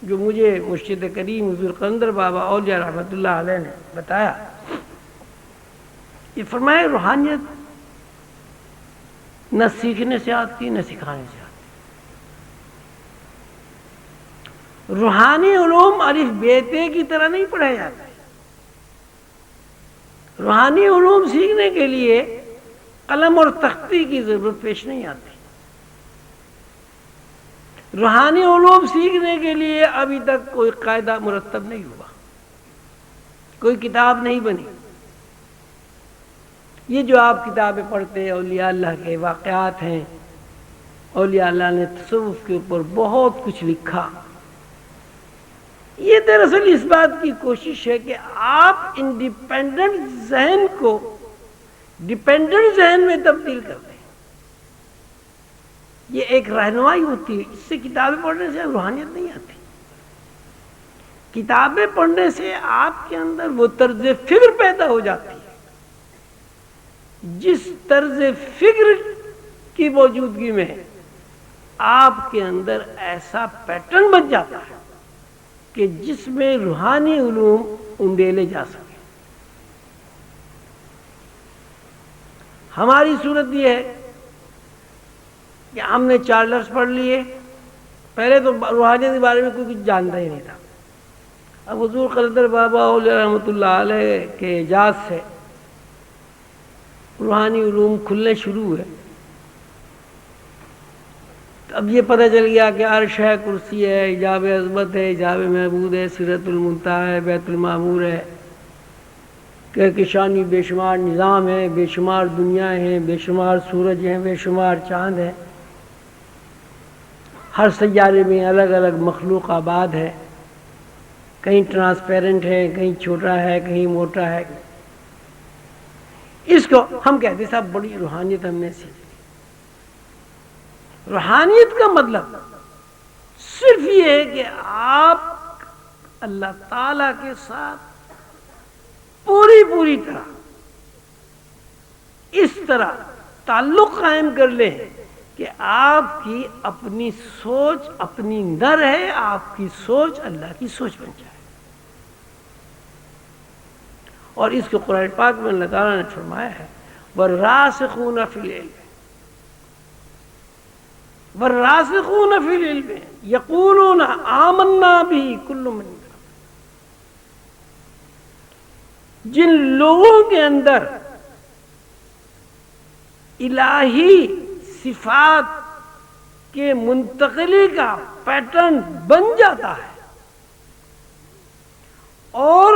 جو مجھے مرشد کریم حضور قلندر بابا اولیاء رحمۃ اللہ علیہ نے بتایا, یہ فرمائے روحانیت نہ سیکھنے سے آتی نہ سکھانے سے آتی. روحانی علوم الف بے تے کی طرح نہیں پڑھے جاتے. روحانی علوم سیکھنے کے لیے قلم اور تختی کی ضرورت پیش نہیں آتی. روحانی علوم سیکھنے کے لیے ابھی تک کوئی قاعدہ مرتب نہیں ہوا, کوئی کتاب نہیں بنی. یہ جو آپ کتابیں پڑھتے ہیں اولیاء اللہ کے واقعات ہیں, اولیاء اللہ نے تصوف کے اوپر بہت کچھ لکھا. یہ دراصل اس بات کی کوشش ہے کہ آپ انڈیپینڈنٹ ذہن کو ڈیپینڈنٹ ذہن میں تبدیل کر دیں. یہ ایک رہنمائی ہوتی ہے. اس سے کتابیں پڑھنے سے روحانیت نہیں آتی. کتابیں پڑھنے سے آپ کے اندر وہ طرز فکر پیدا ہو جاتی ہے جس طرز فکر کی موجودگی میں آپ کے اندر ایسا پیٹرن بن جاتا ہے کہ جس میں روحانی علوم انڈیلے جا سکیں. ہماری صورت یہ ہے کہ ہم نے 4 لفظ پڑھ لیے. پہلے تو روحانیت کے بارے میں کوئی کچھ جانتا ہی نہیں تھا. اب حضور قلندر بابا اولیاء رحمۃ اللہ علیہ کے اعجاز سے روحانی علوم کھلنے شروع ہوئے. اب یہ پتہ چل گیا کہ عرش ہے, کرسی ہے, حجاب عظمت ہے, حجاب محمود ہے, سدرۃ المنتہا ہے, بیت المعمور ہے, کہکشانی بے شمار نظام ہے, بے شمار دنیا ہیں, بے شمار سورج ہیں, بے شمار چاند ہیں. ہر سیارے میں الگ الگ مخلوق آباد ہے, کہیں ٹرانسپیرنٹ ہے, کہیں چھوٹا ہے, کہیں موٹا ہے. اس کو ہم کہتے ہیں صاحب بڑی روحانیت ہم نے سیکھی. روحانیت کا مطلب صرف یہ ہے کہ آپ اللہ تعالی کے ساتھ پوری طرح اس طرح تعلق قائم کر لیں کہ آپ کی اپنی سوچ اپنی نہ رہے, آپ کی سوچ اللہ کی سوچ بن جائے. اور اس کو قرآن پاک میں اللہ تعالیٰ نے فرمایا ہے وَالرَّاسِخُونَ فِي الْعِلْمِ وَالرَّاسِخُونَ فِي الْعِلْمِ يَقُولُونَ آمَنَّا بِهِ كُلٌّ مِّنْ عِندِ رَبِّنَا. جن لوگوں کے اندر الہی صفات کے منتقلی کا پیٹرن بن جاتا ہے اور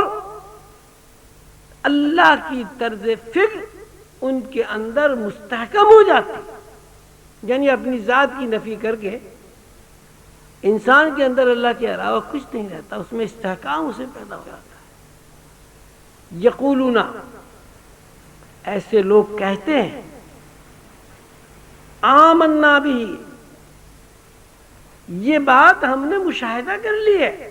اللہ کی طرز فکر ان کے اندر مستحکم ہو جاتی ہے, یعنی اپنی ذات کی نفی کر کے انسان کے اندر اللہ کے علاوہ کچھ نہیں رہتا, اس میں استحکام اسے پیدا ہو جاتا ہے. یقولون, ایسے لوگ کہتے ہیں آمنا بھی, یہ بات ہم نے مشاہدہ کر لی ہے,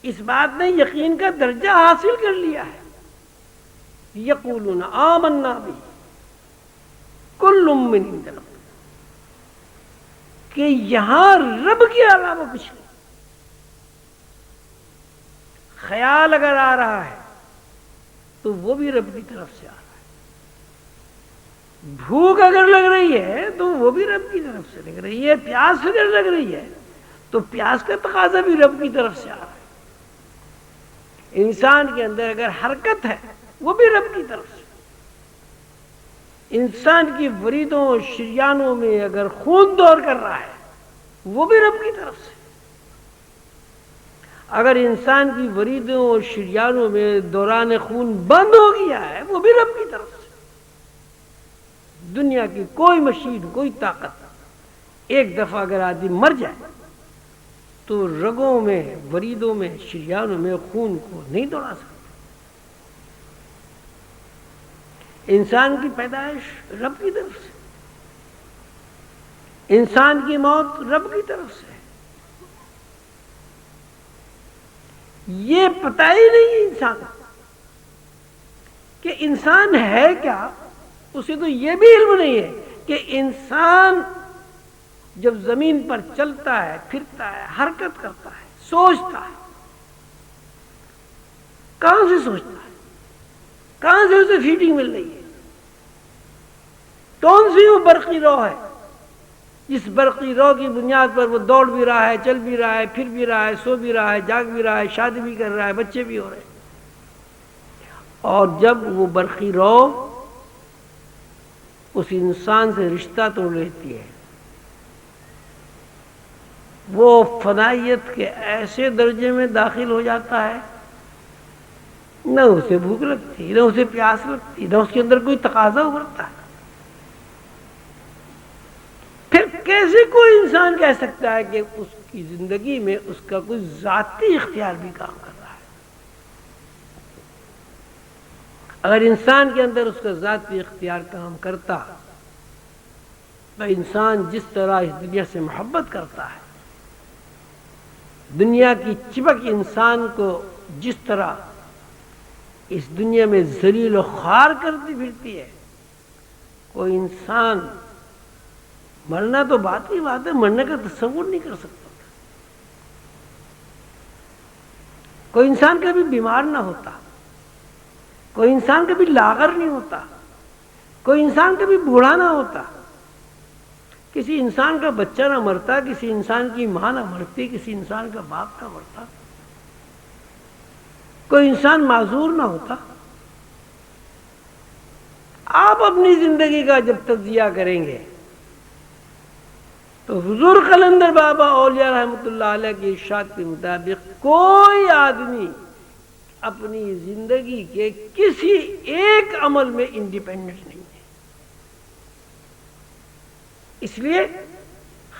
اس بات نے یقین کا درجہ حاصل کر لیا ہے. یقولون آمنا بھی کل من عند ربنا, کہ یہاں رب کے علاوہ کچھ نہیں. خیال اگر آ رہا ہے تو وہ بھی رب کی طرف سے آ رہا ہے. بھوک اگر لگ رہی ہے تو وہ بھی رب کی طرف سے لگ رہی ہے. پیاس اگر لگ رہی ہے تو پیاس کا تقاضا بھی رب کی طرف سے آ رہا ہے. انسان کے اندر اگر حرکت ہے وہ بھی رب کی طرف سے. انسان کی وریدوں اور شریانوں میں اگر خون دوڑ کر رہا ہے وہ بھی رب کی طرف سے، اگر انسان کی وریدوں اور شریانوں میں دوران خون بند ہو گیا ہے وہ بھی رب کی طرف سے۔ دنیا کی کوئی مشین، کوئی طاقت ایک دفعہ اگر آدمی مر جائے تو رگوں میں، وریدوں میں، شریانوں میں خون کو نہیں دوڑا سکتا۔ انسان کی پیدائش رب کی طرف سے، انسان کی موت رب کی طرف سے۔ یہ پتہ ہی نہیں انسان کہ انسان ہے کیا، اسے تو یہ بھی علم نہیں ہے کہ انسان جب زمین پر چلتا ہے، پھرتا ہے، حرکت کرتا ہے، سوچتا ہے، کہاں سے سوچتا ہے، کہاں سے اسے فیڈنگ مل رہی ہے، کون سی وہ برقی رو ہے جس برقی رو کی بنیاد پر وہ دوڑ بھی رہا ہے، چل بھی رہا ہے، پھر بھی رہا ہے، سو بھی رہا ہے، جاگ بھی رہا ہے، شادی بھی کر رہا ہے، بچے بھی ہو رہے ہیں۔ اور جب وہ برقی رو اس انسان سے رشتہ توڑ لیتی ہے، وہ فنائیت کے ایسے درجے میں داخل ہو جاتا ہے، نہ اسے بھوک لگتی، نہ اسے پیاس لگتی، نہ اس کے اندر کوئی تقاضا ابھرتا ہے۔ پھر کیسے کوئی انسان کہہ سکتا ہے کہ اس کی زندگی میں اس کا کوئی ذاتی اختیار بھی کام کر رہا ہے؟ اگر انسان کے اندر اس کا ذاتی اختیار کام کرتا تو انسان جس طرح اس دنیا سے محبت کرتا ہے، دنیا کی چپک انسان کو جس طرح اس دنیا میں ذلیل و خوار کرتی پھرتی ہے، کوئی انسان مرنا تو بات ہی بات ہے، مرنے کا تصور نہیں کر سکتا۔ کوئی انسان کبھی بیمار نہ ہوتا، کوئی انسان کبھی لاغر نہیں ہوتا، کوئی انسان کبھی بوڑھا نہ ہوتا، کسی انسان کا بچہ نہ مرتا، کسی انسان کی ماں نہ مرتی، کسی انسان کا باپ نہ مرتا، کوئی انسان معذور نہ ہوتا۔ آپ اپنی زندگی کا جب تجزیہ کریں گے تو حضور قلندر بابا اولیاء رحمۃ اللہ علیہ کی ارشاد کے مطابق کوئی آدمی اپنی زندگی کے کسی ایک عمل میں انڈیپینڈنٹ نہیں ہے۔ اس لیے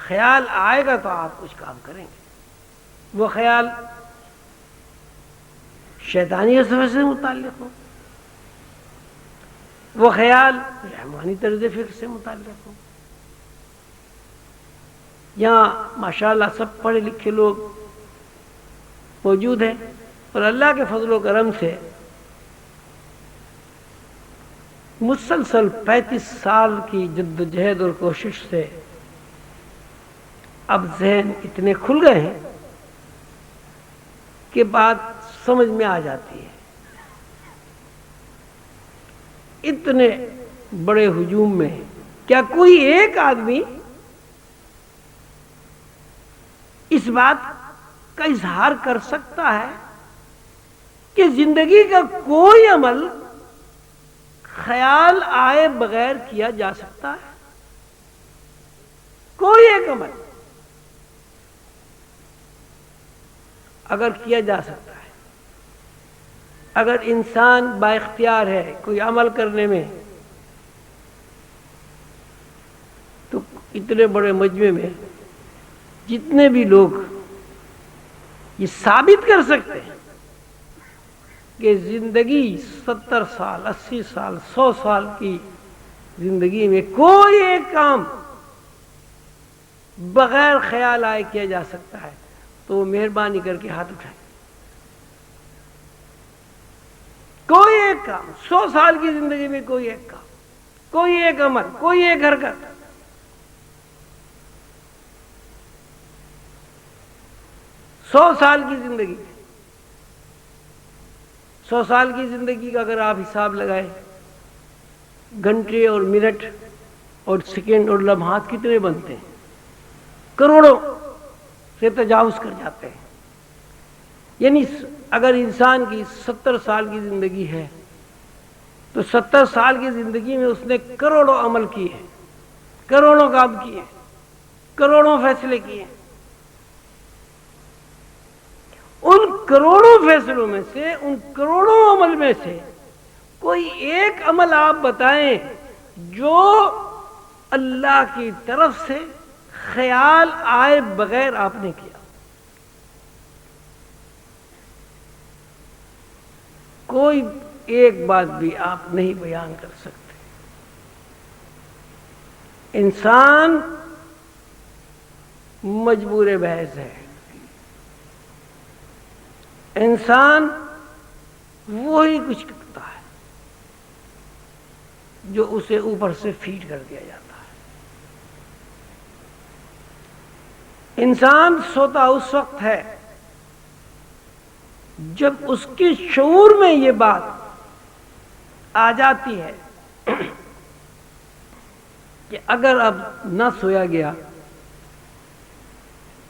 خیال آئے گا تو آپ کچھ کام کریں گے، وہ خیال شیطانی وسوسے سے متعلق ہو، وہ خیال رحمانی طرز فکر سے متعلق ہو۔ یہاں ماشاءاللہ سب پڑھے لکھے لوگ موجود ہیں، اور اللہ کے فضل و کرم سے مسلسل 35 سال کی جد و جہد اور کوشش سے اب ذہن اتنے کھل گئے ہیں کہ بات سمجھ میں آ جاتی ہے۔ اتنے بڑے ہجوم میں کیا کوئی ایک آدمی اس بات کا اظہار کر سکتا ہے کہ زندگی کا کوئی عمل خیال آئے بغیر کیا جا سکتا ہے؟ کوئی ایک عمل اگر کیا جا سکتا ہے، اگر انسان با اختیار ہے کوئی عمل کرنے میں، تو اتنے بڑے مجمع میں جتنے بھی لوگ یہ ثابت کر سکتے ہیں کہ زندگی 70 سال، 80 سال، 100 سال کی زندگی میں کوئی ایک کام بغیر خیال آئے کیا جا سکتا ہے، تو وہ مہربانی کر کے ہاتھ اٹھائیں۔ کوئی ایک کام 100 سال کی زندگی میں، کوئی ایک کام، کوئی ایک عمل، کوئی ایک حرکت، 100 سال کی زندگی، 100 سال کی زندگی کا اگر آپ حساب لگائیں، گھنٹے اور منٹ اور سیکنڈ اور لمحات کتنے بنتے ہیں؟ کروڑوں سے تجاوز کر جاتے ہیں۔ یعنی اگر انسان کی 70 سال کی زندگی ہے تو 70 سال کی زندگی میں اس نے کروڑوں عمل کیے ہیں، کروڑوں کام کیے ہیں، کروڑوں فیصلے کیے ہیں۔ ان کروڑوں فیصلوں میں سے، ان کروڑوں عمل میں سے کوئی ایک عمل آپ بتائیں جو اللہ کی طرف سے خیال آئے بغیر آپ نے کیا۔ کوئی ایک بات بھی آپ نہیں بیان کر سکتے۔ انسان مجبور بحث ہے، انسان وہی کچھ کرتا ہے جو اسے اوپر سے فیڈ کر دیا جاتا ہے۔ انسان سوتا اس وقت ہے جب اس کے شعور میں یہ بات آ جاتی ہے کہ اگر اب نہ سویا گیا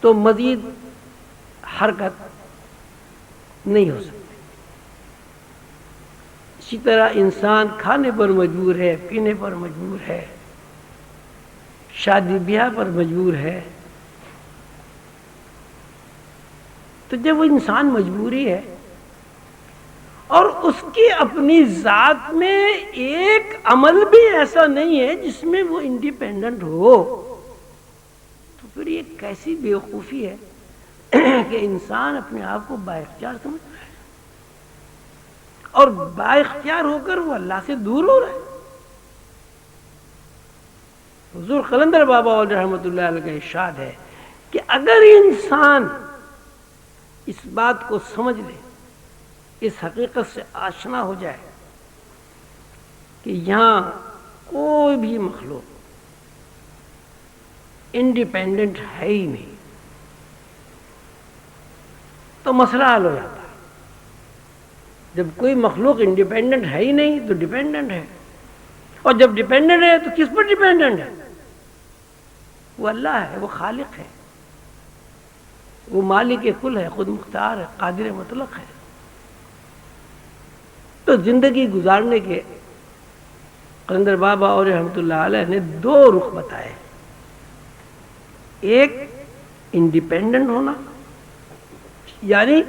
تو مزید حرکت نہیں ہو سکتی۔ اسی طرح انسان کھانے پر مجبور ہے، پینے پر مجبور ہے، شادی بیاہ پر مجبور ہے۔ تو جب وہ انسان مجبوری ہے اور اس کی اپنی ذات میں ایک عمل بھی ایسا نہیں ہے جس میں وہ انڈیپینڈنٹ ہو، تو پھر یہ کیسی بیوقوفی ہے کہ انسان اپنے آپ کو بااختیار سمجھ رہا ہے اور بااختیار ہو کر وہ اللہ سے دور ہو رہا ہے۔ حضور قلندر بابا علیہ رحمۃ اللہ علیہ کا ارشاد ہے کہ اگر انسان اس بات کو سمجھ لے، اس حقیقت سے آشنا ہو جائے کہ یہاں کوئی بھی مخلوق انڈیپینڈنٹ ہے ہی نہیں، تو مسئلہ حل ہو جاتا ہے۔ جب کوئی مخلوق انڈیپینڈنٹ ہے ہی نہیں تو ڈیپینڈنٹ ہے، اور جب ڈیپینڈنٹ ہے تو کس پر ڈیپینڈنٹ ہے؟ وہ اللہ ہے، وہ خالق ہے، وہ مالک کل ہے، خود مختار ہے، قادر مطلق ہے۔ تو زندگی گزارنے کے قلندر بابا اور رحمۃ اللہ علیہ نے دو رخ بتائے، ایک انڈیپینڈنٹ ہونا، یعنی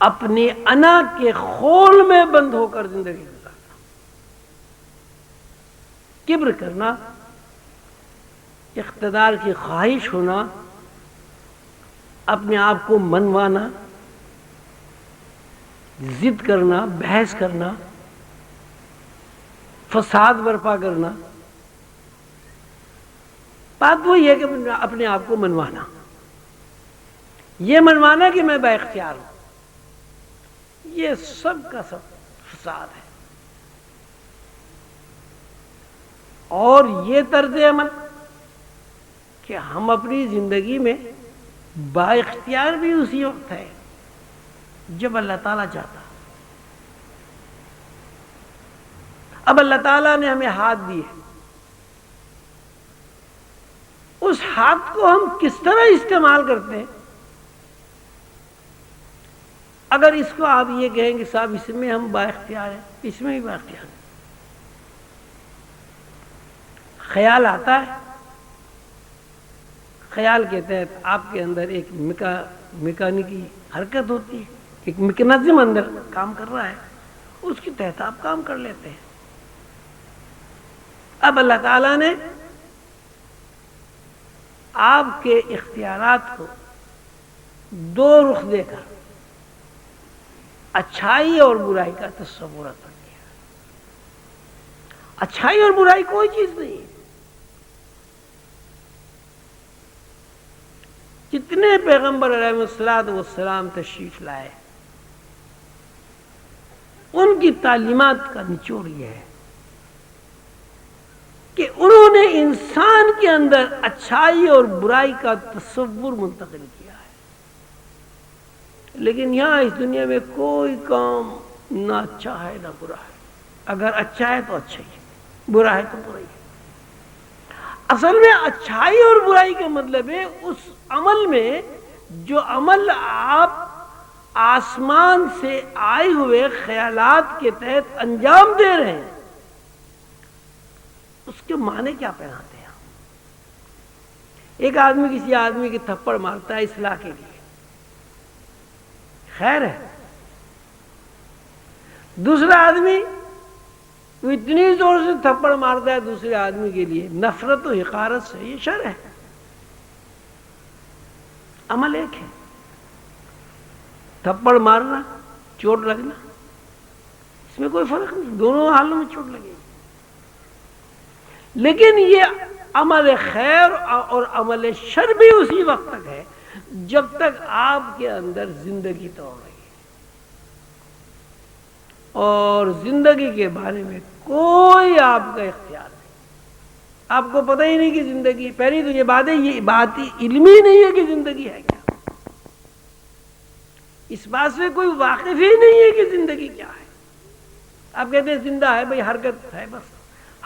اپنی انا کے خول میں بند ہو کر زندگی گزارنا، کبر کرنا، اقتدار کی خواہش ہونا، اپنے آپ کو منوانا، ضد کرنا، بحث کرنا، فساد برپا کرنا۔ بات وہی ہے کہ اپنے آپ کو منوانا، یہ منوانا کہ میں بااختیار ہوں، یہ سب کا سب فساد ہے۔ اور یہ طرز عمل کہ ہم اپنی زندگی میں بااختیار بھی اسی وقت ہے جب اللہ تعالیٰ چاہتا۔ اب اللہ تعالیٰ نے ہمیں ہاتھ دیے، اس ہاتھ کو ہم کس طرح استعمال کرتے ہیں؟ اگر اس کو آپ یہ کہیں کہ صاحب اس میں ہم بااختیار ہیں، اس میں بھی بااختیار ہیں۔ خیال آتا ہے، خیال کے تحت آپ کے اندر ایک میکانکی حرکت ہوتی ہے، ایک میکانزم اندر کام کر رہا ہے، اس کے تحت آپ کام کر لیتے ہیں۔ اب اللہ تعالیٰ نے آپ کے اختیارات کو دو رخ دے کر اچھائی اور برائی کا تصور کر دیا۔ اچھائی اور برائی کوئی چیز نہیں ہے۔ جتنے پیغمبر علیہ الصلوۃ والسلام تشریف لائے، ان کی تعلیمات کا نچوڑ یہ ہے کہ انہوں نے انسان کے اندر اچھائی اور برائی کا تصور منتقل کیا ہے۔ لیکن یہاں اس دنیا میں کوئی کام نہ اچھا ہے نہ برا ہے، اگر اچھا ہے تو اچھا ہی ہے، برا ہے تو برا ہی ہے۔ اصل میں اچھائی اور برائی کا مطلب ہے اس عمل میں جو عمل آپ آسمان سے آئے ہوئے خیالات کے تحت انجام دے رہے ہیں، اس کے معنی کیا پہناتے ہیں؟ ایک آدمی کسی آدمی کے تھپڑ مارتا ہے اصلاح کے لیے، خیر ہے. دوسرا آدمی وہ اتنی زور سے تھپڑ مارتا ہے دوسرے آدمی کے لیے نفرت و حقارت سے، یہ شر ہے. عمل ایک ہے، تھپڑ مارنا، چوٹ لگنا، اس میں کوئی فرق نہیں، دونوں حالوں میں چوٹ لگے گی. لیکن یہ عمل خیر اور عمل شر بھی اسی وقت تک ہے جب تک آپ کے اندر زندگی تو رہی ہے، اور زندگی کے بارے میں کوئی آپ کا اختیار نہیں. آپ کو پتہ ہی نہیں کہ زندگی، پہلی تو یہ بات علمی نہیں ہے کہ زندگی ہے کیا، اس بات سے کوئی واقف ہی نہیں ہے کہ زندگی کیا ہے. آپ کہتے ہیں زندہ ہے، بھئی حرکت ہے، بس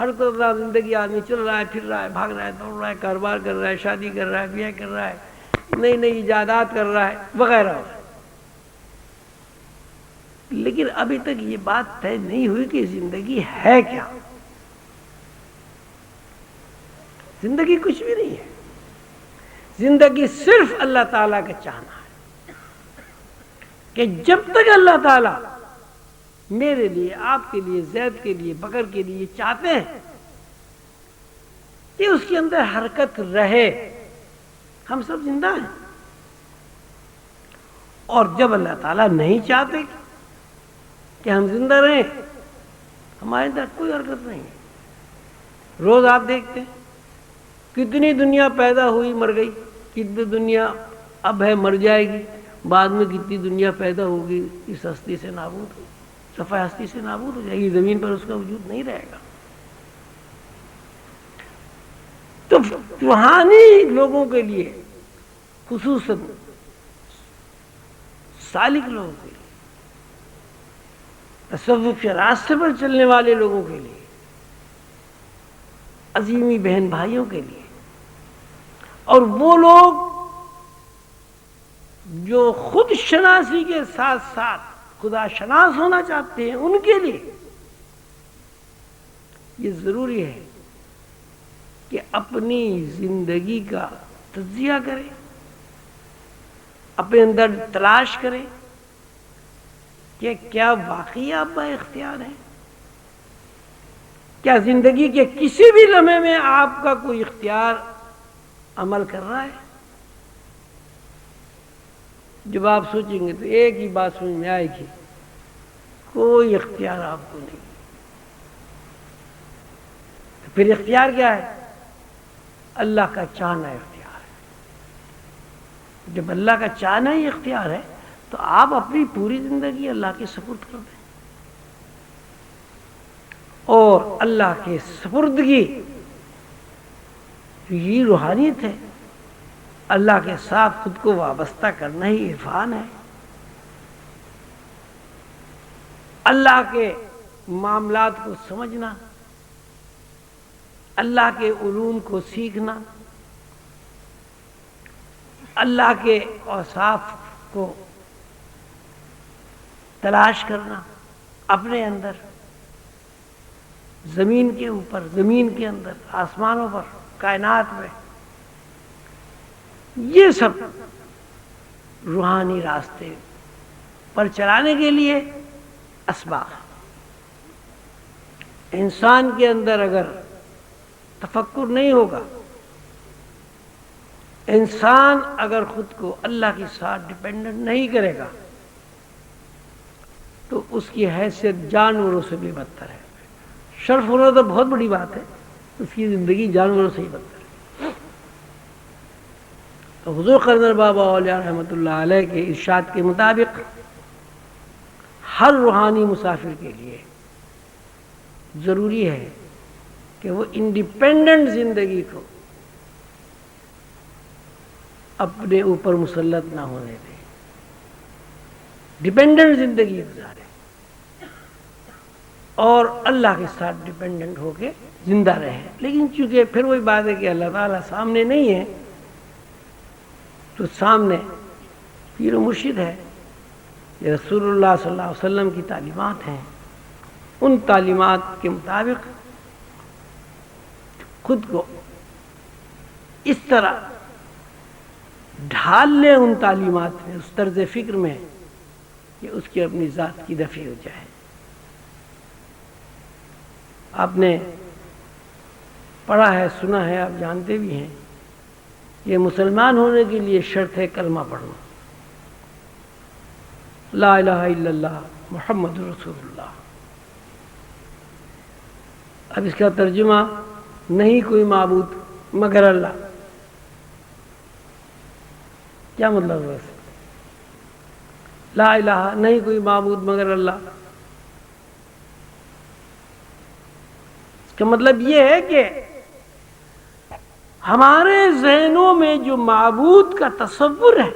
ہر طرح زندگی آدمی چل رہا ہے، پھر رہا ہے، بھاگ رہا ہے، دوڑ رہا ہے، کاروبار کر رہا ہے، شادی کر رہا ہے، بیاہ کر رہا ہے، نئی نئی ایجادات کر رہا ہے وغیرہ. لیکن ابھی تک یہ بات طے نہیں ہوئی کہ زندگی ہے کیا. زندگی کچھ بھی نہیں ہے، زندگی صرف اللہ تعالیٰ کا چاہنا ہے کہ جب تک اللہ تعالیٰ میرے لیے، آپ کے لیے، زید کے لیے، بکر کے لیے چاہتے ہیں کہ اس کے اندر حرکت رہے، ہم سب زندہ ہیں. اور جب اللہ تعالیٰ نہیں چاہتے کہ ہم زندہ رہیں، ہمارے اندر کوئی حرکت نہیں ہے. روز آپ دیکھتے ہیں کتنی دنیا پیدا ہوئی مر گئی، کتنی دنیا اب ہے مر جائے گی، بعد میں کتنی دنیا پیدا ہوگی اس ہستی سے نابود ہوگی، صفحہ ہستی سے نابود ہو جائے گی، زمین پر اس کا وجود نہیں رہے گا. تو روحانی لوگوں کے لیے، خصوصاً سالک لوگوں کے لیے، تصوف کے راستے پر چلنے والے لوگوں کے لیے، عظیمی بہن بھائیوں کے لیے، اور وہ لوگ جو خود شناسی کے ساتھ ساتھ خدا شناس ہونا چاہتے ہیں، ان کے لیے یہ ضروری ہے کہ اپنی زندگی کا تجزیہ کریں، اپنے اندر تلاش کریں کہ کیا واقعی آپ با اختیار ہیں، کیا زندگی کے کسی بھی لمحے میں آپ کا کوئی اختیار عمل کر رہا ہے. جب آپ سوچیں گے تو ایک ہی بات سمجھ میں آئے گی، کوئی اختیار آپ کو نہیں. تو پھر اختیار کیا ہے؟ اللہ کا چاہنا اختیار ہے. جب اللہ کا چاہنا ہی اختیار ہے تو آپ اپنی پوری زندگی اللہ کے سپرد کر دیں، اور اللہ کے سپردگی یہ روحانیت ہے. اللہ کے ساتھ خود کو وابستہ کرنا ہی عرفان ہے. اللہ کے معاملات کو سمجھنا، اللہ کے علوم کو سیکھنا، اللہ کے اوصاف کو تلاش کرنا اپنے اندر، زمین کے اوپر، زمین کے اندر، آسمانوں پر، کائنات میں. یہ سب روحانی راستے پر چلانے کے لیے اسباب. انسان کے اندر اگر تفکر نہیں ہوگا، انسان اگر خود کو اللہ کے ساتھ ڈیپینڈنٹ نہیں کرے گا، تو اس کی حیثیت جانوروں سے بھی بدتر ہے. شرف ہونا تو بہت بڑی بات ہے، اس کی زندگی جانوروں سے ہی بدتر ہے. تو حضور قلندر بابا اولیاء رحمۃ اللہ علیہ کے ارشاد کے مطابق ہر روحانی مسافر کے لیے ضروری ہے کہ وہ انڈیپینڈنٹ زندگی کو اپنے اوپر مسلط نہ ہونے دے، ڈیپینڈنٹ زندگی گزارے، اور اللہ کے ساتھ ڈیپینڈنٹ ہو کے زندہ رہے. لیکن چونکہ پھر وہی بات ہے کہ اللہ تعالیٰ سامنے نہیں ہے، تو سامنے پیر و مرشد ہے، یہ رسول اللہ صلی اللہ علیہ وسلم کی تعلیمات ہیں، ان تعلیمات کے مطابق خود کو اس طرح ڈھال لے ان تعلیمات میں، اس طرز فکر میں کہ اس کی اپنی ذات کی دفع ہو جائے۔ آپ نے پڑھا ہے، سنا ہے، آپ جانتے بھی ہیں کہ مسلمان ہونے کے لیے شرط ہے کلمہ پڑھنا، لا الہ الا اللہ محمد رسول اللہ۔ اب اس کا ترجمہ نہیں کوئی معبود مگر اللہ، کیا مطلب ہے؟ لا الہ، نہیں کوئی معبود مگر اللہ، اس کا مطلب یہ ہے کہ ہمارے ذہنوں میں جو معبود کا تصور ہے،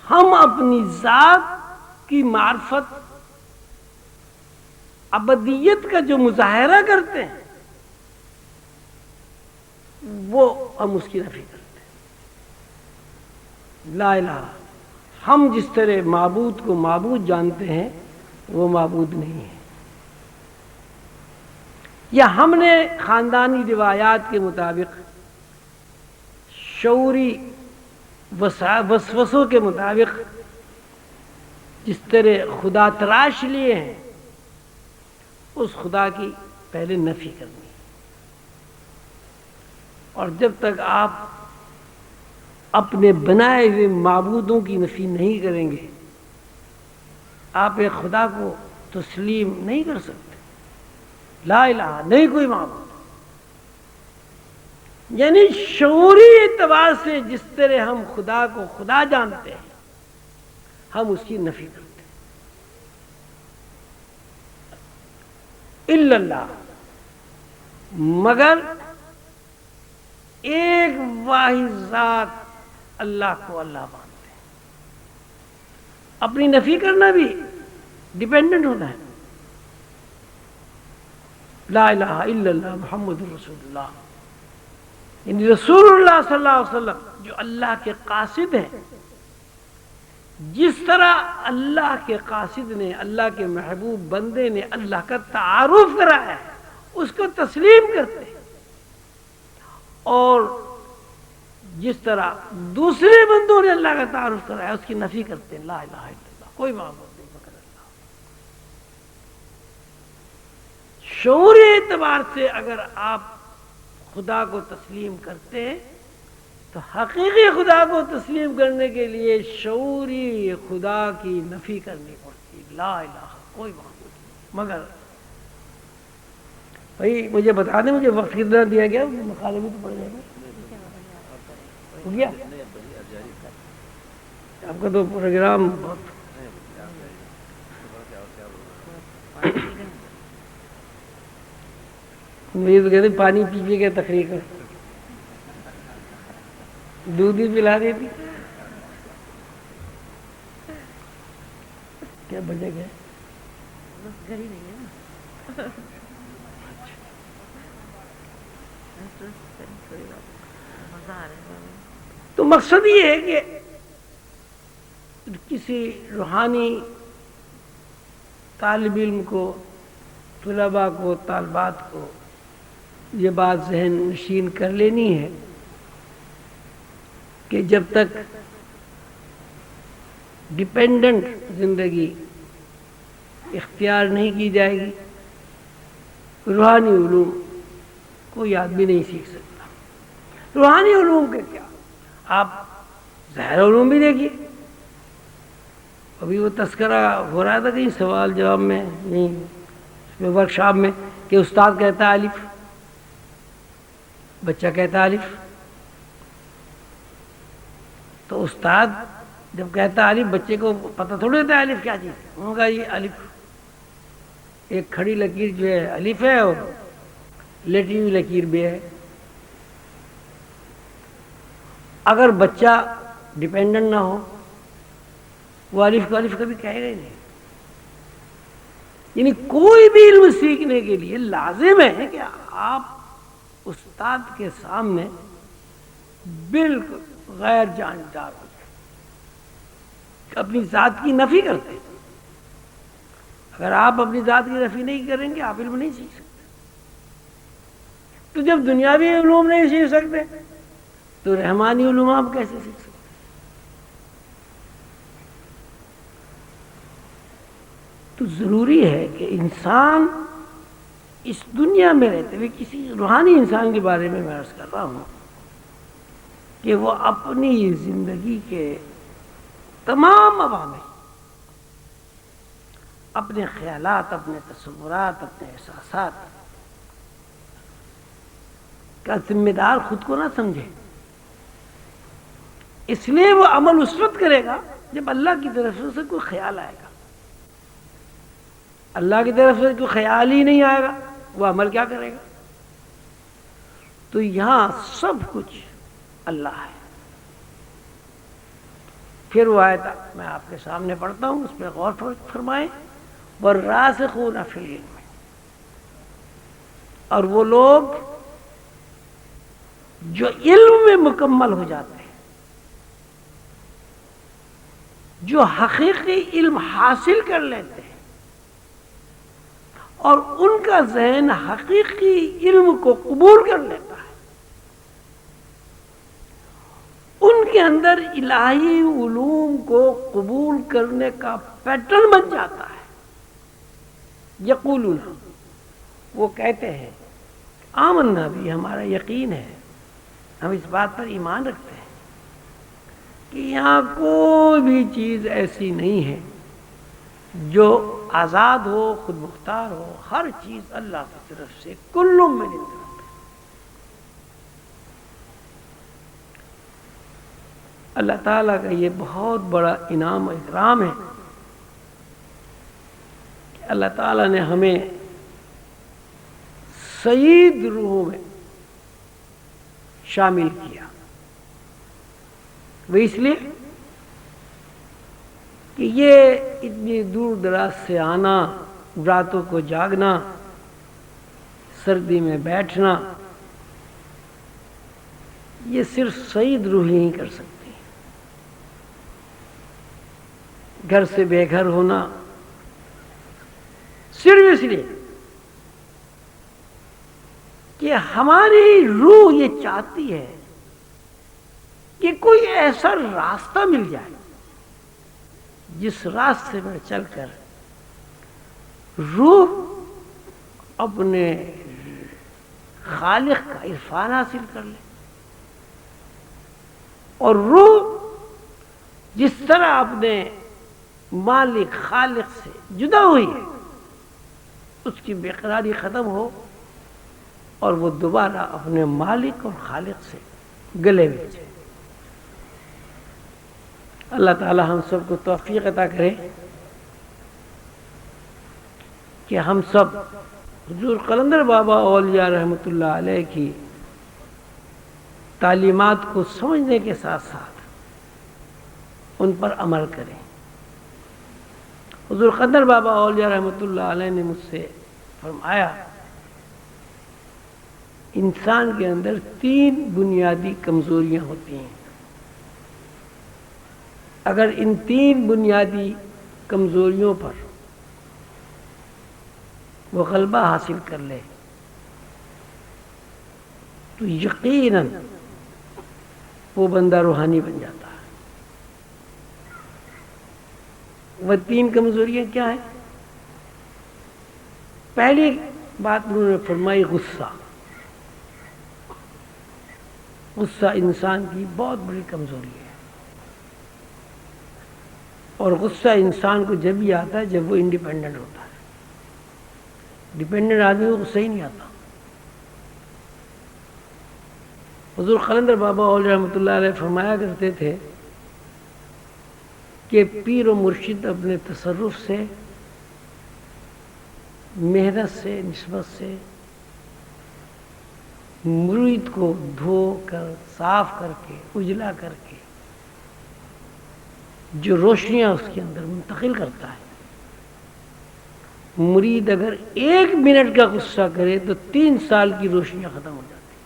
ہم اپنی ذات کی معرفت، ابدیت کا جو مظاہرہ کرتے ہیں، وہ ہم اس کی نفی کرتے ہیں۔ لا الہ، ہم جس طرح معبود کو معبود جانتے ہیں وہ معبود نہیں ہے، یا ہم نے خاندانی روایات کے مطابق، شعوری وسوسوں کے مطابق جس طرح خدا تراش لیے ہیں، اس خدا کی پہلے نفی کرنی ہے۔ اور جب تک آپ اپنے بنائے ہوئے معبودوں کی نفی نہیں کریں گے، آپ ایک خدا کو تسلیم نہیں کر سکتے۔ لا الہ، نہیں کوئی معبود، یعنی شعوری اعتبار سے جس طرح ہم خدا کو خدا جانتے ہیں، ہم اس کی نفی کرتے ہیں۔ الا اللہ، مگر ایک واحد ذات اللہ کو اللہ مانتے ہیں۔ اپنی نفی کرنا بھی ڈیپینڈنٹ ہونا ہے۔ لا الہ الا اللہ محمد رسول اللہ، یعنی رسول اللہ صلی اللہ علیہ وسلم جو اللہ کے قاصد ہیں، جس طرح اللہ کے قاصد نے، اللہ کے محبوب بندے نے اللہ کا تعارف کرایا ہے، اس کو تسلیم کرتے ہیں، اور جس طرح دوسرے بندوں نے اللہ کا تعارف کرایا اس کی نفی کرتے ہیں۔ لا الہ الا اللہ، کوئی معبود نہیں مگر اللہ۔ شعوری اعتبار سے اگر آپ خدا کو تسلیم کرتے ہیں تو حقیقی خدا کو تسلیم کرنے کے لیے شعوری خدا کی نفی کرنی پڑتی ہے۔ لا الہ، کوئی معبود نہیں مگر۔ بھائی مجھے بتا دیں، مجھے وقت کتنا دیا گیا؟ مقالے بھی تو پڑھ جائے گا، ہو گیا آپ کا تو پروگرام بہت۔ مجھے تو کہتے پانی پی پی کے تقریر کر، دودھ ہی پلا دیتی، کیا بجے گئے؟ تو مقصد یہ ہے کہ کسی روحانی طالب علم کو، طلباء کو، طالبات کو یہ بات ذہن نشین کر لینی ہے کہ جب تک ڈیپینڈنٹ زندگی اختیار نہیں کی جائے گی، روحانی علوم کوئی آدمی نہیں سیکھ سکتا۔ روحانی علوم کے کیا، آپ ظاہر علوم بھی دیکھیے، ابھی وہ تذکرہ ہو رہا تھا کہیں سوال جواب میں، نہیں ورکشاپ میں، کہ استاد کہتا ہے الف، بچہ کہتا ہے الف، تو استاد جب کہتا ہے الف، بچے کو پتہ تھوڑی ہوتا ہے الف کیا چیز ہے، انہوں نے کہا یہ الف ایک کھڑی لکیر جو ہے الف ہے، اور لیٹی ہوئی لکیر بھی ہے۔ اگر بچہ ڈیپینڈنٹ نہ ہو، وہ الف کو الف کبھی کہے گا ہی نہیں۔ یعنی کوئی بھی علم سیکھنے کے لیے لازم ہے کہ آپ استاد کے سامنے بالکل غیر جانبدار ہو جائے۔ اپنی ذات کی نفی کرتے ہیں۔ اگر آپ اپنی ذات کی نفی نہیں کریں گے آپ علم نہیں سیکھ سکتے۔ تو جب دنیاوی علوم نہیں سیکھ سکتے تو رحمانی علوم آپ کیسے سیکھ سکتے؟ تو ضروری ہے کہ انسان اس دنیا میں رہتے ہوئے، کسی روحانی انسان کے بارے میں عرض کر رہا ہوں، کہ وہ اپنی زندگی کے تمام عوامل، اپنے خیالات، اپنے تصورات، اپنے احساسات کا ذمہ دار خود کو نہ سمجھے۔ اس لیے وہ عمل اس وقت کرے گا جب اللہ کی طرف سے کوئی خیال آئے گا۔ اللہ کی طرف سے کوئی خیال ہی نہیں آئے گا، وہ عمل کیا کرے گا؟ تو یہاں سب کچھ اللہ ہے۔ پھر وہ آیت میں آپ کے سامنے پڑھتا ہوں، اس پہ غور فرمائیں۔ وَالرَّاسِخُونَ فِي الْعِلْمِ، اور وہ لوگ جو علم میں مکمل ہو جاتے ہیں، جو حقیقی علم حاصل کر لیتے ہیں، اور ان کا ذہن حقیقی علم کو قبول کر لیتا ہے، ان کے اندر الہی علوم کو قبول کرنے کا پیٹرن بن جاتا ہے۔ یقولون، وہ کہتے ہیں، آمنا بھی، ہمارا یقین ہے، ہم اس بات پر ایمان رکھتے ہیں کہ یہاں کوئی بھی چیز ایسی نہیں ہے جو آزاد ہو، خود مختار ہو، ہر چیز اللہ کی طرف سے، کل من عند ربک۔ اللہ تعالیٰ کا یہ بہت بڑا انعام و اکرام ہے کہ اللہ تعالیٰ نے ہمیں سعید روحوں میں شامل کیا۔ وہ اس لیے کہ یہ اتنی دور دراز سے آنا، راتوں کو جاگنا، سردی میں بیٹھنا، یہ صرف سعید روح ہی کر سکتی۔ گھر سے بے گھر ہونا صرف اس لیے کہ ہماری روح یہ چاہتی ہے کہ کوئی ایسا راستہ مل جائے جس راستے میں چل کر روح اپنے خالق کا عرفان حاصل کر لے، اور روح جس طرح اپنے مالک خالق سے جدا ہوئی ہے اس کی بے قراری ختم ہو اور وہ دوبارہ اپنے مالک اور خالق سے گلے مل جائے۔ اللہ تعالی ہم سب کو توفیق عطا کرے کہ ہم سب حضور قلندر بابا اولیاء رحمۃ اللہ علیہ کی تعلیمات کو سمجھنے کے ساتھ ساتھ ان پر عمل کریں۔ حضور قلندر بابا اولیاء رحمۃ اللہ علیہ نے مجھ سے فرمایا، انسان کے اندر 3 بنیادی کمزوریاں ہوتی ہیں، اگر ان 3 بنیادی کمزوریوں پر وہ غلبہ حاصل کر لے تو یقیناً وہ بندہ روحانی بن جاتا ہے۔ وہ 3 کمزوریاں کیا ہیں؟ پہلی بات انہوں نے فرمائی غصہ۔ غصہ انسان کی بہت بڑی کمزوری ہے، اور غصہ انسان کو جب ہی آتا ہے جب وہ انڈیپینڈنٹ ہوتا ہے۔ ڈیپینڈنٹ آدمی کو غصہ ہی نہیں آتا۔ حضور قلندر بابا اولیاء رحمۃ اللہ علیہ فرمایا کرتے تھے کہ پیر و مرشد اپنے تصرف سے، محنت سے، نسبت سے مرید کو دھو کر، صاف کر کے، اجلا کر کے جو روشنیاں اس کے اندر منتقل کرتا ہے، مرید اگر 1 منٹ کا غصہ کرے تو 3 سال کی روشنیاں ختم ہو جاتی ہیں،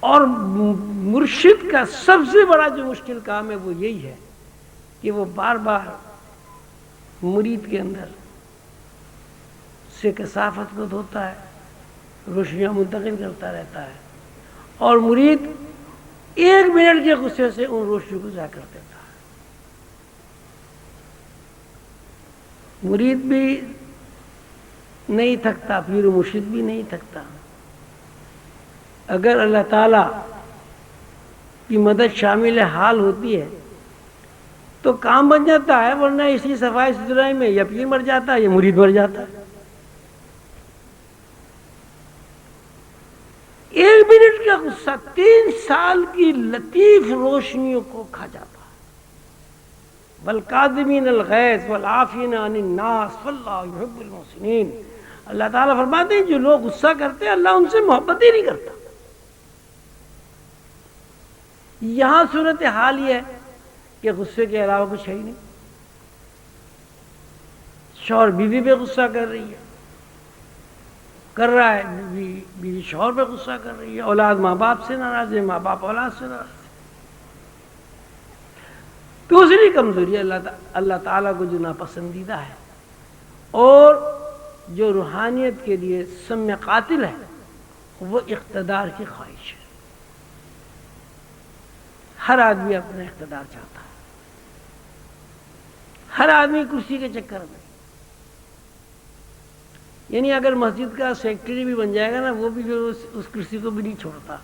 اور مرشد کا سب سے بڑا جو مشکل کام ہے وہ یہی ہے کہ وہ بار بار مرید کے اندر سے کثافت کو دھوتا ہے، روشنیاں منتقل کرتا رہتا ہے، اور مرید 1 منٹ کے غصے سے ان روشنیوں کو ضائع کر دیتا ہے۔ مرید بھی نہیں تھکتا، پیر و مرشد بھی نہیں تھکتا۔ اگر اللہ تعالیٰ کی مدد شامل حال ہوتی ہے تو کام بن جاتا ہے، ورنہ اسی صفائی ستھرائی میں یا پیر مر جاتا ہے یا مرید مر جاتا ہے۔ 1 منٹ کا غصہ 3 سال کی لطیف روشنیوں کو کھا جاتا ہے۔ والکاظمین الغیظ والعافین عن الناس واللہ یحب المحسنین۔ اللہ تعالیٰ فرماتے ہیں جو لوگ غصہ کرتے ہیں اللہ ان سے محبت ہی نہیں کرتا۔ یہاں صورتحال یہ ہے کہ غصے کے علاوہ کچھ ہے ہی نہیں۔ شوہر بیوی پہ غصہ کر رہا ہے، بیوی شوہر پہ غصہ کر رہی ہے، اولاد ماں باپ سے ناراض ہے، ماں باپ اولاد سے ناراض ہے۔ دوسری کمزوری اللہ تعالیٰ کو جو ناپسندیدہ ہے اور جو روحانیت کے لیے سم قاتل ہے، وہ اقتدار کی خواہش ہے۔ ہر آدمی اپنا اقتدار چاہتا ہے، ہر آدمی کرسی کے چکر میں، یعنی اگر مسجد کا سیکرٹری بھی بن جائے گا نا، وہ بھی پھر اس کرسی کو بھی نہیں چھوڑتا،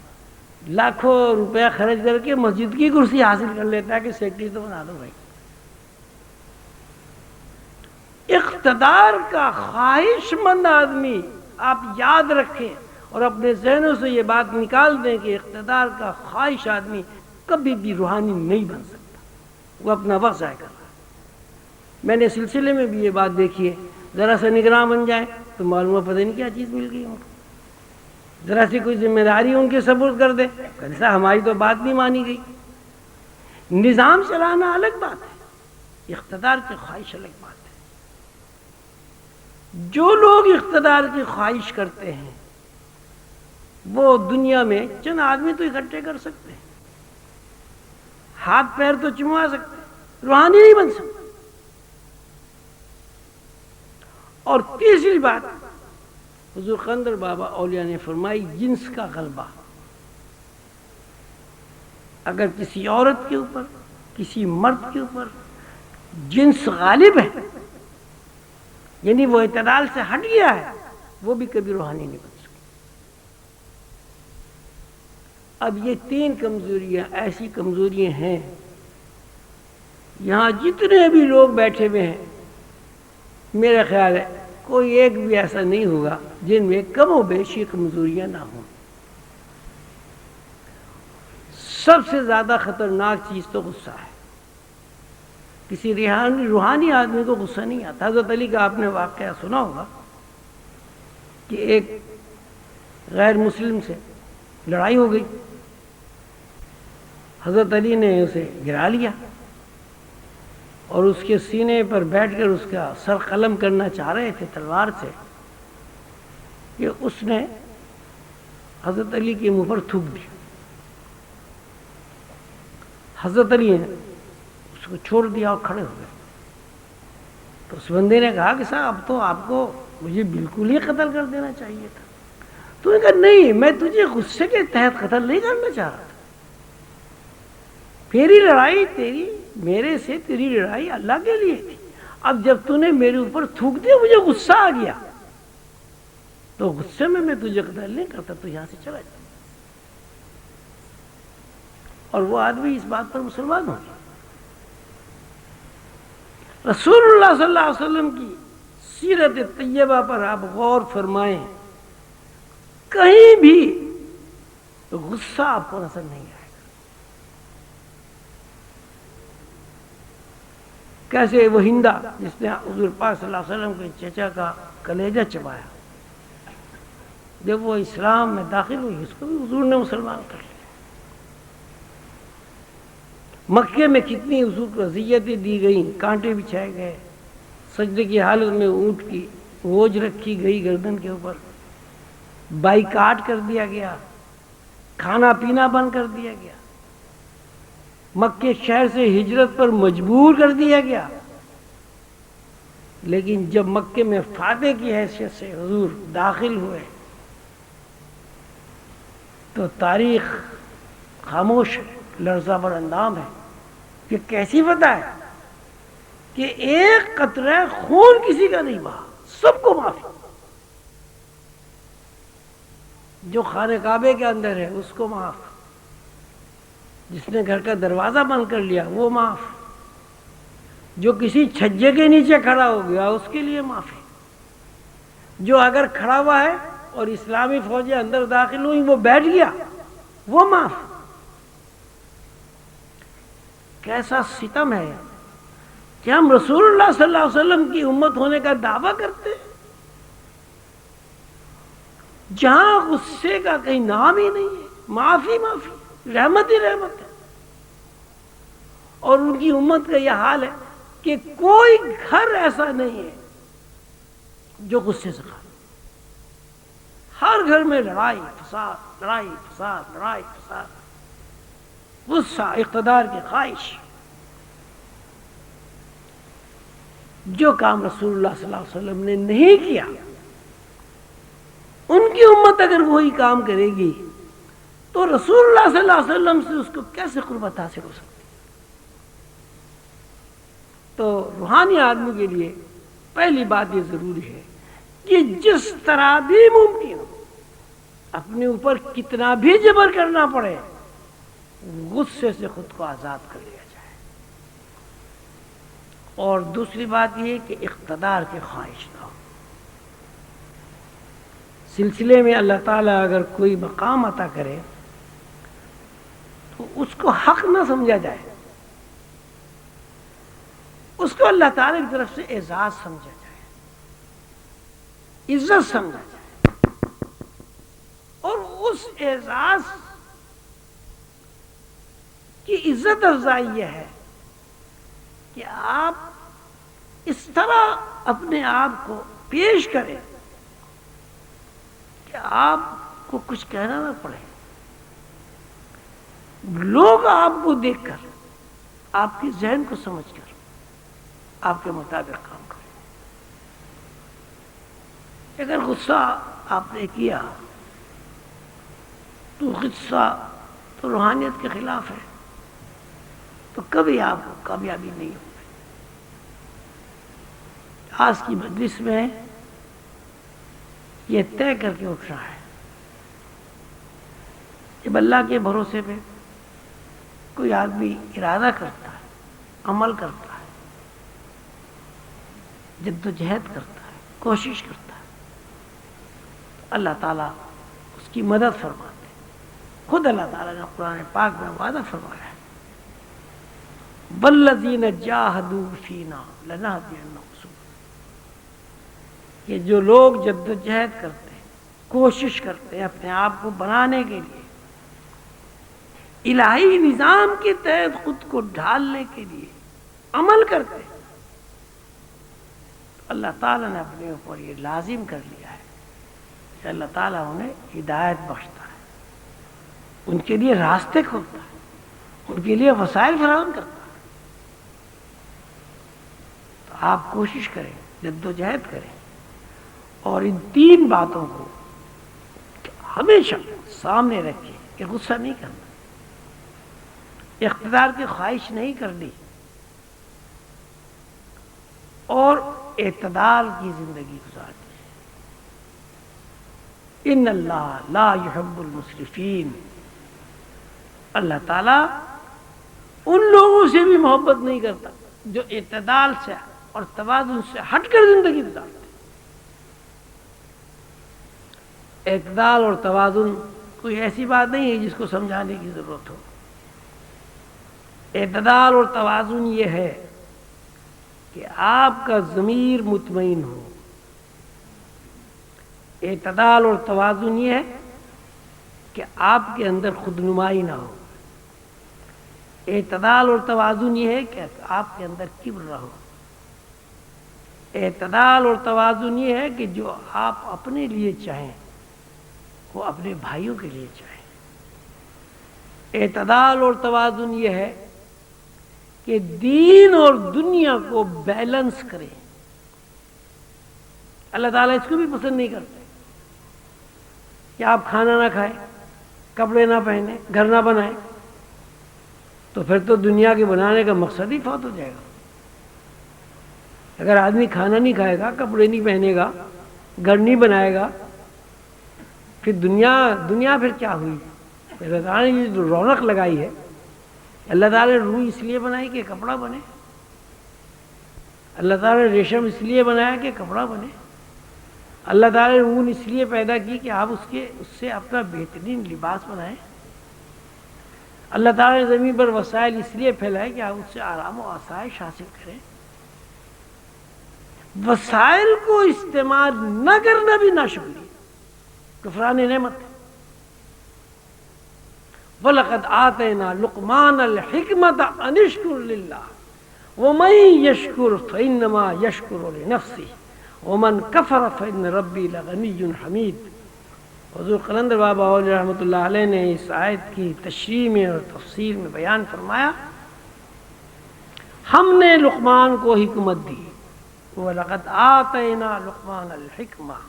لاکھوں روپیہ خرچ کر کے مسجد کی کرسی حاصل کر لیتا ہے کہ سیکرٹری تو بنا دو بھائی۔ اقتدار کا خواہش مند آدمی، آپ یاد رکھیں اور اپنے ذہنوں سے یہ بات نکال دیں کہ اقتدار کا خواہش آدمی کبھی بھی روحانی نہیں بن سکتا، وہ اپنا وقت ضائع کر رہا ہے۔ میں نے سلسلے میں بھی یہ بات دیکھی ہے، ذرا سا نگراں بن جائے تو معلوم پتہ نہیں کیا چیز مل گئی ان کو، ذرا سی کوئی ذمہ داری ان کے سپرد کر دے، ایسا ہماری تو بات نہیں مانی گئی۔ نظام چلانا الگ بات ہے، اقتدار کی خواہش الگ بات ہے۔ جو لوگ اقتدار کی خواہش کرتے ہیں وہ دنیا میں چند آدمی تو اکٹھے کر سکتے ہیں، ہاتھ پیر تو چموا سکتے ہیں، روحانی نہیں بن سکتے۔ اور تیسری بات حضور قندر بابا اولیاء نے فرمائی، جنس کا غلبہ۔ اگر کسی عورت کے اوپر، کسی مرد کے اوپر جنس غالب ہے، یعنی وہ اعتدال سے ہٹ گیا ہے، وہ بھی کبھی روحانی نہیں بن سکتا۔ اب یہ 3 کمزوریاں ایسی کمزوریاں ہیں، یہاں جتنے بھی لوگ بیٹھے ہوئے ہیں میرا خیال ہے کوئی ایک بھی ایسا نہیں ہوگا جن میں کم و بیش یہ کمزوریاں نہ ہوں۔ سب سے زیادہ خطرناک چیز تو غصہ ہے۔ کسی روحانی آدمی کو غصہ نہیں آتا۔ حضرت علی کا آپ نے واقعہ سنا ہوگا کہ ایک غیر مسلم سے لڑائی ہو گئی، حضرت علی نے اسے گرا لیا اور اس کے سینے پر بیٹھ کر اس کا سر قلم کرنا چاہ رہے تھے تلوار سے، کہ اس نے حضرت علی کے منہ پر تھوک دی۔ حضرت علی نے اس کو چھوڑ دیا اور کھڑے ہو گئے۔ تو اس بندے نے کہا کہ صاحب اب تو آپ کو مجھے بالکل ہی قتل کر دینا چاہیے تھا۔ تو نے کہا نہیں، میں تجھے غصے کے تحت قتل نہیں کرنا چاہ رہا تھا، میری لڑائی میرے سے تیری لڑائی اللہ کے لیے تھی۔ اب جب تو نے میرے اوپر تھوک دیا مجھے غصہ آ گیا، تو غصے میں تجھے قتل نہیں کرتا، تو یہاں سے چلا جا۔ اور وہ آدمی اس بات پر مسلمان ہو گیا۔ رسول اللہ صلی اللہ علیہ وسلم کی سیرت طیبہ پر آپ غور فرمائیں، کہیں بھی غصہ آپ کو نظر نہیں آئے گا۔ کیسے وہ ہندا جس نے حضور پاک صلی اللہ علیہ وسلم کے چچا کا کلیجہ چبایا، جب وہ اسلام میں داخل ہوئی اس کو بھی حضور نے مسلمان کر لیا۔ مکے میں کتنی حضور کو اذیتیں دی گئیں، کانٹے بچھائے گئے، سجدے کی حالت میں اونٹ کی ووج رکھی گئی گردن کے اوپر، بائیکاٹ کر دیا گیا، کھانا پینا بند کر دیا گیا، مکے شہر سے ہجرت پر مجبور کر دیا گیا، لیکن جب مکے میں فاتح کی حیثیت سے حضور داخل ہوئے تو تاریخ خاموش ہے، لرزہ بر اندام ہے کہ کیسی فتح ہے کہ ایک قطرہ خون کسی کا نہیں بہا، سب کو معافی، جو خانہ کعبے کے اندر ہے اس کو معاف، جس نے گھر کا دروازہ بند کر لیا وہ معاف، جو کسی چھجے کے نیچے کھڑا ہو گیا اس کے لیے معافی، جو اگر کھڑا ہوا ہے اور اسلامی فوجیں اندر داخل ہوئی وہ بیٹھ گیا وہ معاف۔ کیسا ستم ہے کہ ہم رسول اللہ صلی اللہ علیہ وسلم کی امت ہونے کا دعویٰ کرتے ہیں جہاں غصے کا کہیں نام ہی نہیں ہے، معافی معافی، رحمت ہی رحمت ہے۔ اور ان کی امت کا یہ حال ہے کہ کوئی گھر ایسا نہیں ہے جو غصے سے خالی، ہر گھر میں لڑائی فساد، لڑائی فساد، لڑائی فساد، غصہ، اقتدار کی خواہش۔ جو کام رسول اللہ صلی اللہ علیہ وسلم نے نہیں کیا، ان کی امت اگر وہی کام کرے گی تو رسول اللہ صلی اللہ علیہ وسلم سے اس کو کیسے قربت حاصل ہو سکتی؟ تو روحانی آدمی کے لیے پہلی بات یہ ضروری ہے کہ جس طرح بھی ممکن ہو اپنے اوپر کتنا بھی جبر کرنا پڑے غصے سے خود کو آزاد کر لیا جائے۔ اور دوسری بات یہ کہ اقتدار کی خواہش نہ ہو۔ سلسلے میں اللہ تعالیٰ اگر کوئی مقام عطا کرے تو اس کو حق نہ سمجھا جائے، اس کو اللہ تعالیٰ کی طرف سے اعزاز سمجھا جائے، عزت سمجھا جائے، اور اس اعزاز کی عزت افزائی یہ ہے کہ آپ اس طرح اپنے آپ کو پیش کریں کہ آپ کو کچھ کہنا نہ پڑے، لوگ آپ کو دیکھ کر، آپ کے ذہن کو سمجھ کر آپ کے مطابق کام کریں۔ اگر غصہ آپ نے کیا تو غصہ تو روحانیت کے خلاف ہے، تو کبھی آپ کو کامیابی نہیں ہوگی۔ آج کی مجلس میں یہ طے کر کے اٹھ رہا ہے جب اللہ کے بھروسے پہ کوئی آدمی ارادہ کرتا ہے، عمل کرتا ہے، جد و جہد کرتا ہے، کوشش کرتا ہے، اللہ تعالیٰ اس کی مدد فرماتے ہیں۔ خود اللہ تعالیٰ نے قرآن پاک میں وعدہ فرمایا ہے، وَالَّذِينَ جَاهَدُوا فِينَا لَنَهْدِيَنَّهُمْ سُبُلَنَا، کہ جو لوگ جد و جہد کرتے ہیں، کوشش کرتے ہیں اپنے آپ کو بنانے کے لیے، الہی نظام کے تحت خود کو ڈھالنے کے لیے عمل کرتے ہیں، اللہ تعالیٰ نے اپنے اوپر یہ لازم کر لیا ہے کہ اللہ تعالیٰ انہیں ہدایت بخشتا ہے، ان کے لیے راستے کھولتا ہے، ان کے لیے وسائل فراہم کرتا ہے۔ تو آپ کوشش کریں، جد و جہد کریں، اور ان تین باتوں کو ہمیشہ سامنے رکھیں کہ غصہ نہیں کرنا، اقتدار کی خواہش نہیں کرنی، اور اعتدال کی زندگی گزارنی۔ ان اللہ لا يحب المسرفین، اللہ تعالیٰ ان لوگوں سے بھی محبت نہیں کرتا جو اعتدال سے اور توازن سے ہٹ کر زندگی گزارتے۔ اعتدال اور توازن کوئی ایسی بات نہیں ہے جس کو سمجھانے کی ضرورت ہو۔ اعتدال اور توازن یہ ہے کہ آپ کا ضمیر مطمئن ہو، اعتدال اور توازن یہ ہے کہ آپ کے اندر خود نمائی نہ ہو، اعتدال اور توازن یہ ہے کہ آپ کے اندر کبر نہ ہو، اعتدال اور توازن یہ ہے کہ جو آپ اپنے لیے چاہیں وہ اپنے بھائیوں کے لیے چاہیں، اعتدال اور توازن یہ ہے کہ دین اور دنیا کو بیلنس کرے. اللہ تعالیٰ اس کو بھی پسند نہیں کرتے کہ آپ کھانا نہ کھائیں، کپڑے نہ پہنیں، گھر نہ بنائیں. تو پھر تو دنیا کے بنانے کا مقصد ہی فوت ہو جائے گا. اگر آدمی کھانا نہیں کھائے گا، کپڑے نہیں پہنے گا، گھر نہیں بنائے گا، پھر دنیا پھر کیا ہوئی؟ اللہ تعالیٰ نے جو رونق لگائی ہے، اللہ تعالیٰ نے روئی اس لیے بنائی کہ کپڑا بنے. اللہ تعالیٰ نے ریشم اس لیے بنایا کہ کپڑا بنے. اللہ تعالیٰ نے اون اس لیے پیدا کی کہ آپ اس سے اپنا بہترین لباس بنائیں. اللہ تعالیٰ نے زمین پر وسائل اس لیے پھیلائے کہ آپ اس سے آرام و آسائش حاصل کریں. وسائل کو استعمال نہ کرنا بھی ناشکری، کفران نعمت ہے. وَلَقَدْ آتَيْنَا لُقْمَانَ الْحِكْمَةَ أَنِ اشْكُرْ لِلَّهِ وَمَن يَشْكُرْ فَإِنَّمَا يَشْكُرُ لِنَفْسِهِ وَمَن كَفَرَ فَإِنَّ رَبِّي لَغَنِيٌّ حَمِيدٌ. حضور قلندر بابا علیہ رحمۃ اللہ علیہ نے اس آیت کی تشریح میں اور تفسیر میں بیان فرمایا، ہم نے لقمان کو حکمت دی. وَلَقَدْ آتَيْنَا لُقْمَانَ الْحِكْمَةَ،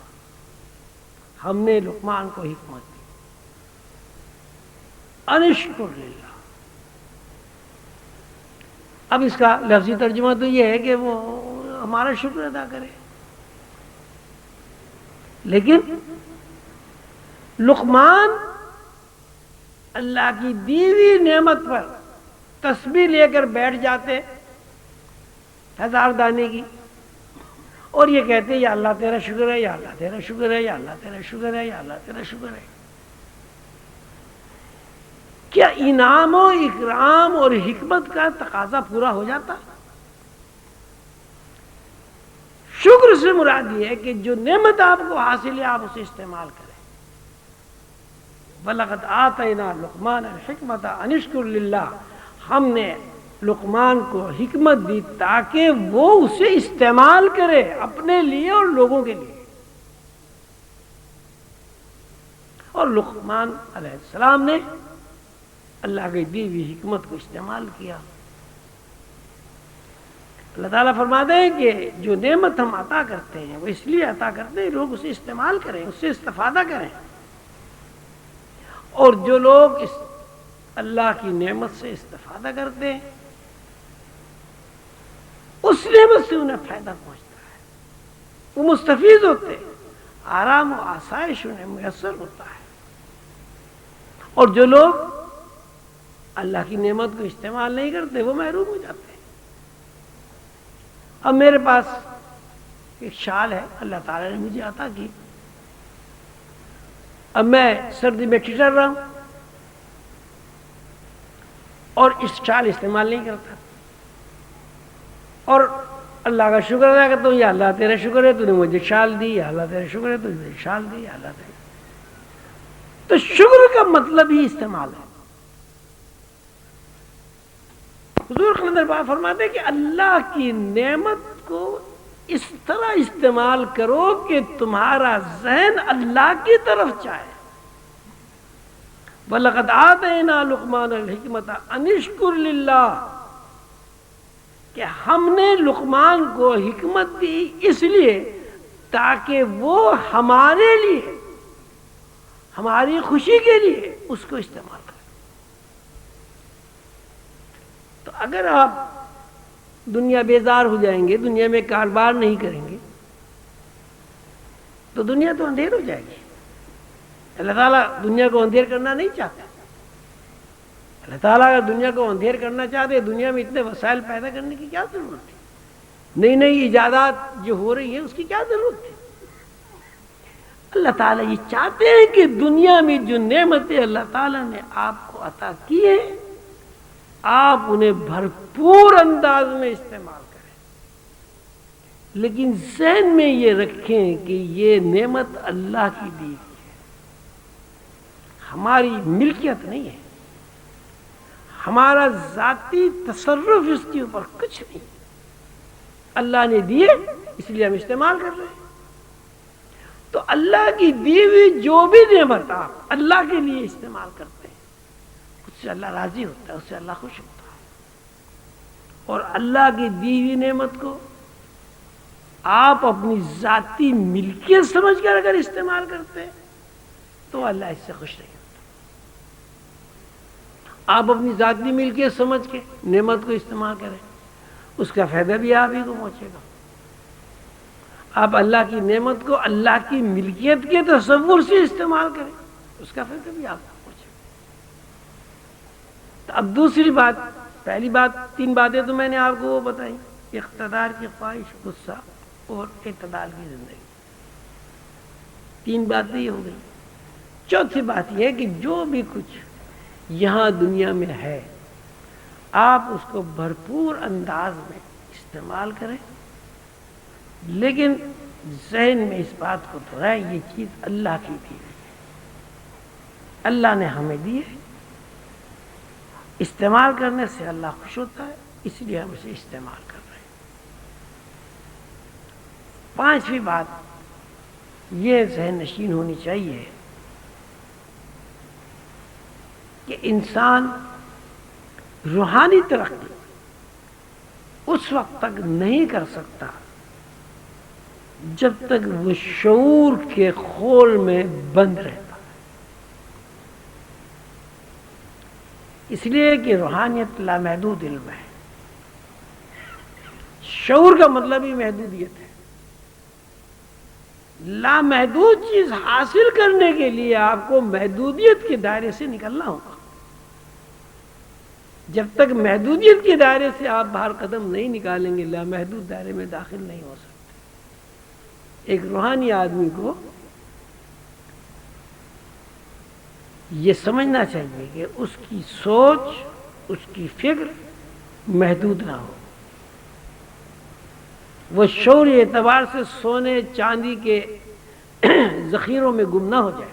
ہم نے لقمان کو حکمت دی. ان اشکر للہ. اب اس کا لفظی ترجمہ تو یہ ہے کہ وہ ہمارا شکر ادا کرے، لیکن لقمان اللہ کی دی ہوئی نعمت پر تسبیح لے کر بیٹھ جاتے 1000 دانے کی، اور یہ کہتے یا اللہ تیرا شکر ہے، یا اللہ تیرا شکر ہے، یا اللہ تیرا شکر ہے، یا اللہ تیرا شکر ہے. کیا انعام و اکرام اور حکمت کا تقاضا پورا ہو جاتا؟ شکر سے مراد یہ ہے کہ جو نعمت آپ کو حاصل ہے آپ اسے استعمال کریں. وَلَقَدْ آتَيْنَا لُقْمَانَ الْحِكْمَةَ أَنِ اشْكُرْ لِلَّهِ، ہم نے لقمان کو حکمت دی تاکہ وہ اسے استعمال کرے اپنے لیے اور لوگوں کے لیے. اور لقمان علیہ السلام نے اللہ کی دی ہوئی حکمت کو استعمال کیا. اللہ تعالیٰ فرماتے ہیں کہ جو نعمت ہم عطا کرتے ہیں وہ اس لیے عطا کرتے ہیں لوگ اسے استعمال کریں، اس سے استفادہ کریں. اور جو لوگ اس اللہ کی نعمت سے استفادہ کرتے ہیں اس نعمت سے انہیں فائدہ پہنچتا ہے، وہ مستفید ہوتے ہیں، آرام و آسائش انہیں میسر ہوتا ہے. اور جو لوگ اللہ کی نعمت کو استعمال نہیں کرتے وہ محروم ہو جاتے ہیں. اب میرے پاس ایک شال ہے، اللہ تعالیٰ نے مجھے عطا کی. اب میں سردی میں ٹھٹر رہا ہوں اور اس شال استعمال نہیں کرتا، اور اللہ کا شکر ادا کرتا ہوں، یا اللہ تیرا شکر ہے تو نے مجھے شال دی، یا اللہ تیرا شکر ہے تو نے مجھے شال دی، یا اللہ تیرا. تو شکر کا مطلب ہی استعمال ہے. حضور قلندر بابا فرماتے ہیں کہ اللہ کی نعمت کو اس طرح استعمال کرو کہ تمہارا ذہن اللہ کی طرف چاہے. وَلَقَدْ آتَيْنَا لُقْمَانَ الْحِكْمَةَ أَنِ اشْكُرْ لِلَّهِ، کہ ہم نے لقمان کو حکمت دی اس لیے تاکہ وہ ہمارے لیے، ہماری خوشی کے لیے اس کو استعمال کریں. تو اگر آپ دنیا بیزار ہو جائیں گے، دنیا میں کاروبار نہیں کریں گے تو دنیا تو اندھیر ہو جائے گی. اللہ تعالیٰ دنیا کو اندھیر کرنا نہیں چاہتا. اللہ تعالیٰ اگر دنیا کو اندھیر کرنا چاہتے دنیا میں اتنے وسائل پیدا کرنے کی کیا ضرورت ہے؟ نئی نئی ایجادات جو ہو رہی ہیں اس کی کیا ضرورت ہے؟ اللہ تعالیٰ یہ چاہتے ہیں کہ دنیا میں جو نعمتیں اللہ تعالیٰ نے آپ کو عطا کی ہیں آپ انہیں بھرپور انداز میں استعمال کریں، لیکن ذہن میں یہ رکھیں کہ یہ نعمت اللہ کی دی ہے، ہماری ملکیت نہیں ہے، ہمارا ذاتی تصرف اس کے اوپر کچھ نہیں. اللہ نے دیے اس لیے ہم استعمال کر رہے ہیں. تو اللہ کی دی ہوئی جو بھی نعمت آپ اللہ کے لیے استعمال کرتے ہیں اس سے اللہ راضی ہوتا ہے، اس سے اللہ خوش ہوتا ہے. اور اللہ کی دی ہوئی نعمت کو آپ اپنی ذاتی ملکیت سمجھ کر اگر استعمال کرتے ہیں تو اللہ اس سے خوش نہیں ہوتا. آپ اپنی ذاتی ملکیت سمجھ کے نعمت کو استعمال کریں، اس کا فائدہ بھی آپ ہی کو پہنچے گا. آپ اللہ کی نعمت کو اللہ کی ملکیت کے تصور سے استعمال کریں، اس کا فائدہ بھی آپ کو پہنچے گا. تو اب دوسری بات، پہلی بات 3 باتیں تو میں نے آپ کو وہ بتائی، اقتدار کی خواہش، غصہ اور اعتدال کی زندگی. 3 باتیں یہ ہو گئی. چوتھی بات یہ ہے کہ جو بھی کچھ یہاں دنیا میں ہے آپ اس کو بھرپور انداز میں استعمال کریں، لیکن ذہن میں اس بات کو دہرائیں یہ چیز اللہ کی دی ہوئی ہے، اللہ نے ہمیں دی ہے، استعمال کرنے سے اللہ خوش ہوتا ہے، اس لیے ہم اسے استعمال کر رہے ہیں. 5ویں بات یہ ذہن نشین ہونی چاہیے کہ انسان روحانی ترقی اس وقت تک نہیں کر سکتا جب تک وہ شعور کے خول میں بند رہتا ہے. اس لیے کہ روحانیت لامحدود علم ہے. شعور کا مطلب ہی محدودیت ہے. لامحدود چیز حاصل کرنے کے لیے آپ کو محدودیت کے دائرے سے نکلنا ہوگا. جب تک محدودیت کے دائرے سے آپ باہر قدم نہیں نکالیں گے لامحدود دائرے میں داخل نہیں ہو سکتے. ایک روحانی آدمی کو یہ سمجھنا چاہیے کہ اس کی سوچ، اس کی فکر محدود نہ ہو. وہ شعوری اعتبار سے سونے چاندی کے ذخیروں میں گم نہ ہو جائے.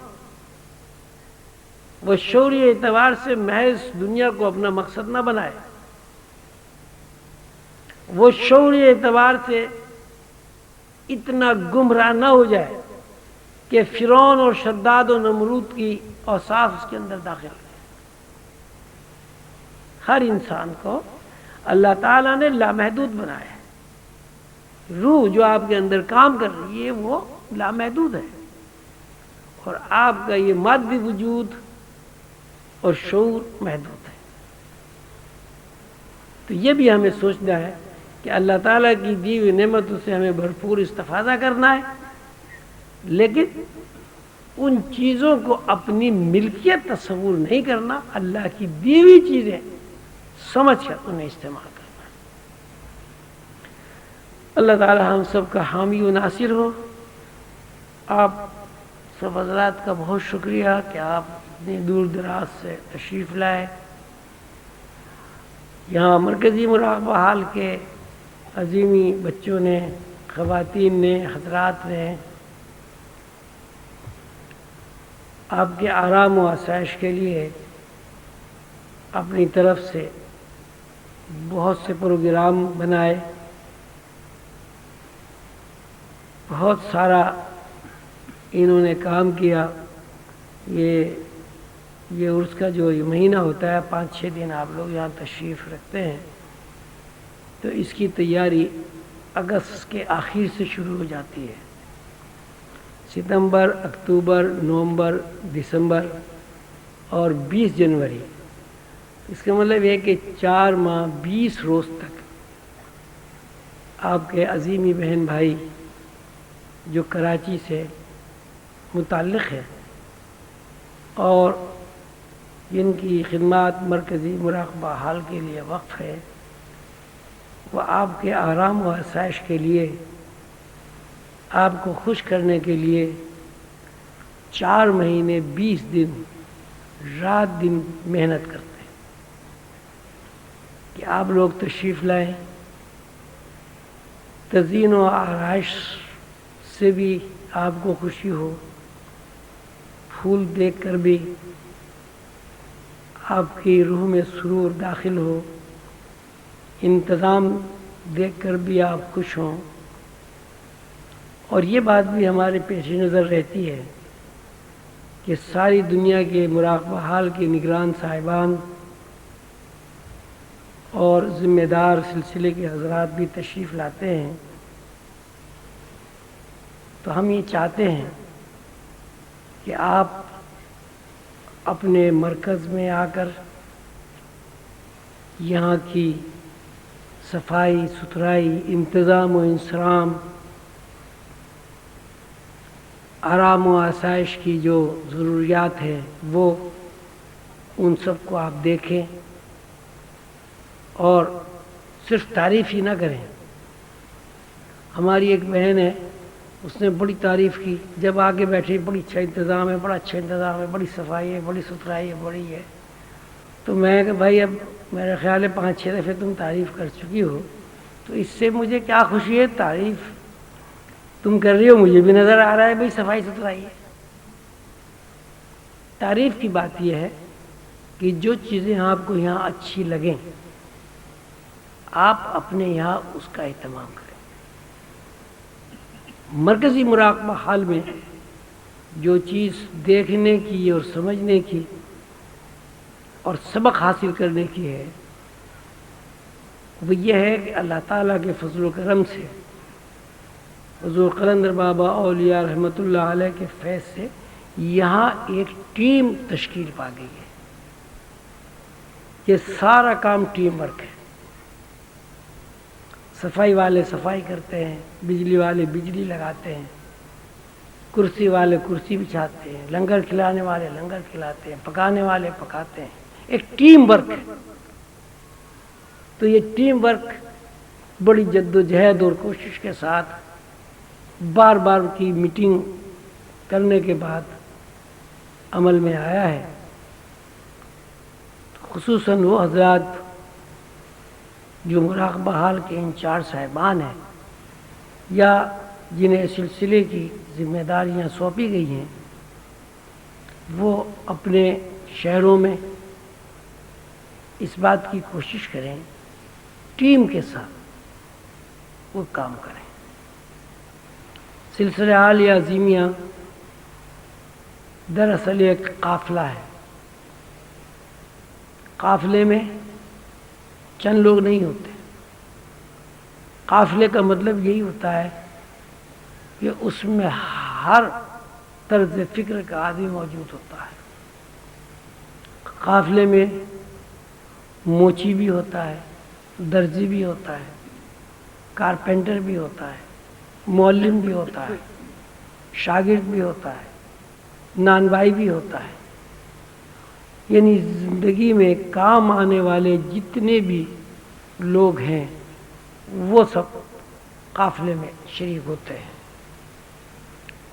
وہ شعوری اعتبار سے محض دنیا کو اپنا مقصد نہ بنائے. وہ شعوری اعتبار سے اتنا گمراہ نہ ہو جائے کہ فرعون اور شداد و نمرود کی اوصاف اس کے اندر داخل ہو. ہر انسان کو اللہ تعالیٰ نے لامحدود بنایا ہے. روح جو آپ کے اندر کام کر رہی ہے وہ لامحدود ہے، اور آپ کا یہ مادی وجود اور شعور محدود ہے. تو یہ بھی ہمیں سوچنا ہے کہ اللہ تعالیٰ کی دی ہوئی نعمتوں سے ہمیں بھرپور استفادہ کرنا ہے، لیکن ان چیزوں کو اپنی ملکیت تصور نہیں کرنا، اللہ کی دی ہوئی چیزیں سمجھ کر انہیں استعمال کرنا. اللہ تعالی ہم سب کا حامی و ناصر ہو. آپ سب حضرات کا بہت شکریہ کہ آپ اتنی دور دراز سے تشریف لائے. یہاں مرکزی مراقبہ حال کے عظیمی بچوں نے، خواتین نے، حضرات نے آپ کے آرام و آسائش کے لیے اپنی طرف سے بہت سے پروگرام بنائے. بہت سارا انہوں نے کام کیا. یہ عرس کا جو یہ مہینہ ہوتا ہے 5-6 دن آپ لوگ یہاں تشریف رکھتے ہیں، تو اس کی تیاری اگست کے آخر سے شروع ہو جاتی ہے. ستمبر، اکتوبر، نومبر، دسمبر اور 20 جنوری. اس کا مطلب یہ کہ 4 ماہ 20 روز تک آپ کے عظیمی بہن بھائی جو کراچی سے متعلق ہے اور جن کی خدمات مرکزی مراقبہ حال کے لیے وقف ہے، وہ آپ کے آرام و آسائش کے لیے، آپ کو خوش کرنے کے لیے 4 مہینے 20 دن رات دن محنت کرتے ہیں کہ آپ لوگ تشریف لائیں. تزئین و آرائش سے بھی آپ کو خوشی ہو، پھول دیکھ کر بھی آپ کی روح میں سرور داخل ہو، انتظام دیکھ کر بھی آپ خوش ہوں. اور یہ بات بھی ہمارے پیش نظر رہتی ہے کہ ساری دنیا کے مراقبہ حال کے نگران صاحبان اور ذمہ دار سلسلے کے حضرات بھی تشریف لاتے ہیں، تو ہم یہ چاہتے ہیں کہ آپ اپنے مرکز میں آ کر یہاں کی صفائی ستھرائی، انتظام و انصرام، آرام و آسائش کی جو ضروریات ہیں وہ ان سب کو آپ دیکھیں اور صرف تعریف ہی نہ کریں۔ ہماری ایک بہن ہے، اس نے بڑی تعریف کی، جب آگے بیٹھے بڑی اچھا انتظام ہے، بڑا اچھا انتظام ہے، بڑی صفائی ہے، بڑی ستھرائی ہے، بڑی ہے۔ تو میں کہ بھائی اب میرا خیال ہے 5-6 دفعے تم تعریف کر چکی ہو، تو اس سے مجھے کیا خوشی ہے؟ تعریف تم کر رہی ہو، مجھے بھی نظر آ رہا ہے بھائی صفائی ستھرائی ہے۔ تعریف کی بات یہ ہے کہ جو چیزیں آپ کو یہاں اچھی لگیں آپ اپنے یہاں اس کا اہتمام کریں۔ مرکزی مراقبہ حال میں جو چیز دیکھنے کی اور سمجھنے کی اور سبق حاصل کرنے کی ہے وہ یہ ہے کہ اللہ تعالیٰ کے فضل و کرم سے، حضور قلندر بابا اولیاء رحمۃ اللہ علیہ کے فیض سے یہاں ایک ٹیم تشکیل پا گئی ہے۔ یہ سارا کام ٹیم ورک ہے۔ صفائی والے صفائی کرتے ہیں، بجلی والے بجلی لگاتے ہیں، کرسی والے کرسی بچھاتے ہیں، لنگر کھلانے والے لنگر کھلاتے ہیں، پکانے والے پکاتے ہیں۔ ایک ٹیم ورک ہے۔ تو یہ ٹیم ورک بڑی جد و جہد اور کوشش کے ساتھ بار بار کی میٹنگ کرنے کے بعد عمل میں آیا ہے۔ خصوصاً وہ حضرات جو مراقبہ حال کے انچارج صاحبان ہیں یا جنہیں سلسلے کی ذمہ داریاں سونپی گئی ہیں، وہ اپنے شہروں میں اس بات کی کوشش کریں ٹیم کے ساتھ وہ کام کریں۔ سلسلہ حال یا عظیمیہ دراصل ایک قافلہ ہے۔ قافلے میں چند لوگ نہیں ہوتے۔ قافلے کا مطلب یہی ہوتا ہے کہ اس میں ہر طرز فکر کا آدمی موجود ہوتا ہے۔ قافلے میں موچی بھی ہوتا ہے، درزی بھی ہوتا ہے، کارپینٹر بھی ہوتا ہے، معلم بھی ہوتا ہے، شاگرد بھی ہوتا ہے، نان بھائی بھی ہوتا ہے۔ یعنی زندگی میں کام آنے والے جتنے بھی لوگ ہیں وہ سب قافلے میں شریک ہوتے ہیں۔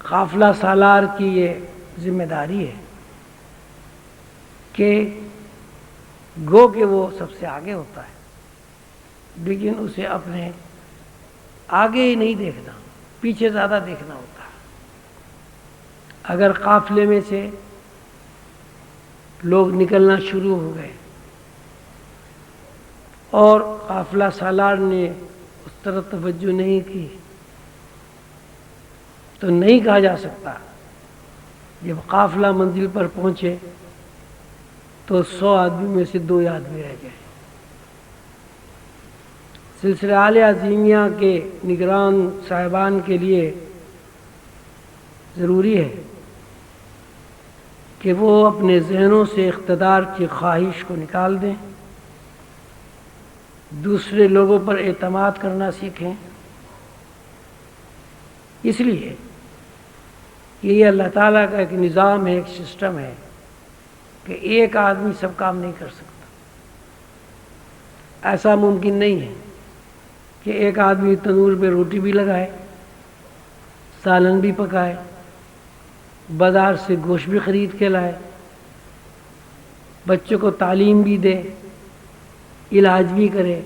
قافلہ سالار کی یہ ذمہ داری ہے کہ گو کہ وہ سب سے آگے ہوتا ہے، لیکن اسے اپنے آگے ہی نہیں دیکھنا، پیچھے زیادہ دیکھنا ہوتا ہے۔ اگر قافلے میں سے لوگ نکلنا شروع ہو گئے اور قافلہ سالار نے اس طرف توجہ نہیں کی تو نہیں کہا جا سکتا جب قافلہ منزل پر پہنچے تو 100 آدمی میں سے 2 آدمی رہ گئے۔ سلسلہ حال عظیمیہ کے نگران صاحبان کے لیے ضروری ہے کہ وہ اپنے ذہنوں سے اقتدار کی خواہش کو نکال دیں، دوسرے لوگوں پر اعتماد کرنا سیکھیں۔ اس لیے کہ یہ اللہ تعالیٰ کا ایک نظام ہے، ایک سسٹم ہے کہ ایک آدمی سب کام نہیں کر سکتا۔ ایسا ممکن نہیں ہے کہ ایک آدمی تنور پہ روٹی بھی لگائے، سالن بھی پکائے، بازار سے گوشت بھی خرید کے لائے، بچوں کو تعلیم بھی دے، علاج بھی کرے۔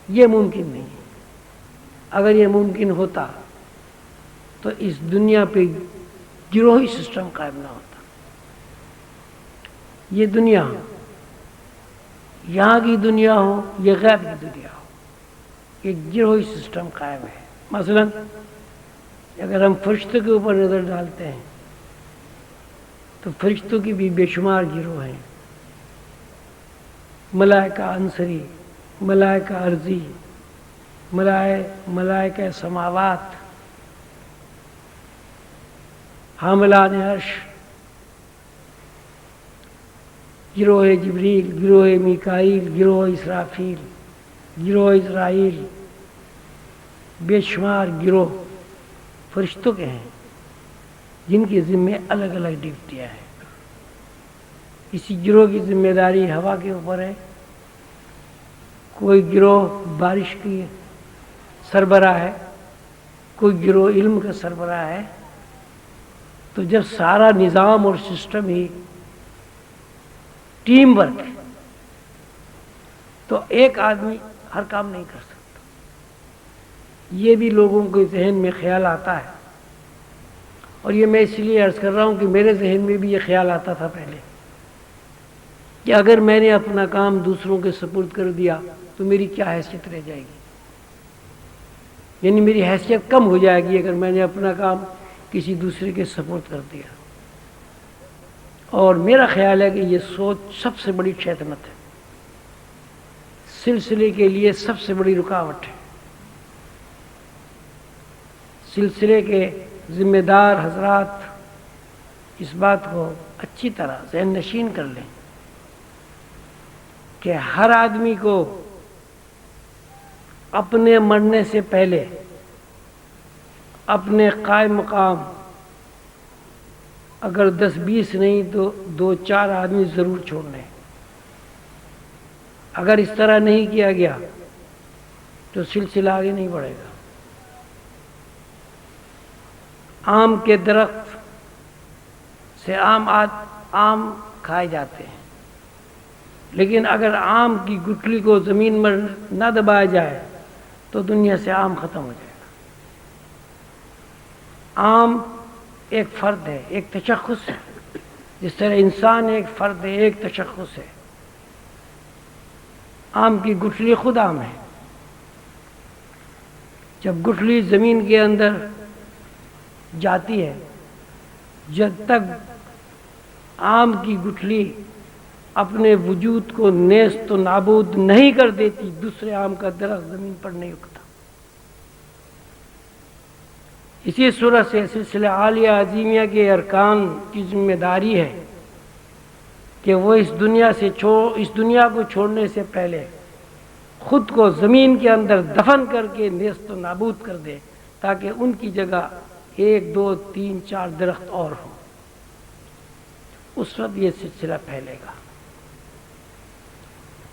یہ ممکن نہیں ہے۔ اگر یہ ممکن ہوتا تو اس دنیا پہ گروہی سسٹم قائم نہ ہوتا۔ یہ دنیا، یہاں کی دنیا ہو یا غیب کی دنیا ہو، ایک گروہی سسٹم قائم ہے۔ مثلا اگر ہم فرشتوں کے اوپر نظر ڈالتے ہیں تو فرشتوں کی بھی بے شمار گروہ ہیں۔ ملائکہ انصری، ملائکہ ارضی، ملائکہ سماوات، حاملان عرش، گروہ جبریل، گروہ میکائیل، گروہ اسرافیل، گروہ اسرائیل، بے شمار گروہ فرشتوں کے ہیں جن کے ذمے الگ الگ ڈیوٹیاں ہیں۔ کسی گروہ کی ذمہ داری ہوا کے اوپر ہے، کوئی گروہ بارش کی سربراہ ہے، کوئی گروہ علم کا سربراہ ہے۔ تو جب سارا نظام اور سسٹم ہی ٹیم ورک ہے تو ایک آدمی ہر کام نہیں کر سکتا۔ یہ بھی لوگوں کے ذہن میں خیال آتا ہے، اور یہ میں اس لیے عرض کر رہا ہوں کہ میرے ذہن میں بھی یہ خیال آتا تھا پہلے کہ اگر میں نے اپنا کام دوسروں کے سپرد کر دیا تو میری کیا حیثیت رہ جائے گی، یعنی میری حیثیت کم ہو جائے گی اگر میں نے اپنا کام کسی دوسرے کے سپرد کر دیا۔ اور میرا خیال ہے کہ یہ سوچ سب سے بڑی شیطنت ہے، سلسلے کے لیے سب سے بڑی رکاوٹ ہے۔ سلسلے کے ذمہ دار حضرات اس بات کو اچھی طرح ذہن نشین کر لیں کہ ہر آدمی کو اپنے مرنے سے پہلے اپنے قائم مقام اگر 10-20 نہیں تو 2-4 آدمی ضرور چھوڑنے۔ اگر اس طرح نہیں کیا گیا تو سلسلہ آگے نہیں بڑھے گا۔ آم کے درخت سے آم کھائے جاتے ہیں، لیکن اگر آم کی گٹلی کو زمین پر نہ دبایا جائے تو دنیا سے آم ختم ہو جائے گا۔ آم ایک فرد ہے، ایک تشخص ہے، جس طرح انسان ایک فرد ہے، ایک تشخص ہے۔ آم کی گٹھلی خود آم ہے۔ جب گٹھلی زمین کے اندر جاتی ہے، جب تک آم کی گٹھلی اپنے وجود کو نیست و نابود نہیں کر دیتی دوسرے آم کا درخت زمین پر نہیں اگتا۔ اسی صورت سے سلسلہ عالیہ عظیمیہ کے ارکان کی ذمہ داری ہے کہ وہ اس دنیا کو چھوڑنے سے پہلے خود کو زمین کے اندر دفن کر کے نیست و نابود کر دے، تاکہ ان کی جگہ 1 2 3 4 درخت اور ہوں۔ اس وقت یہ سلسلہ پھیلے گا۔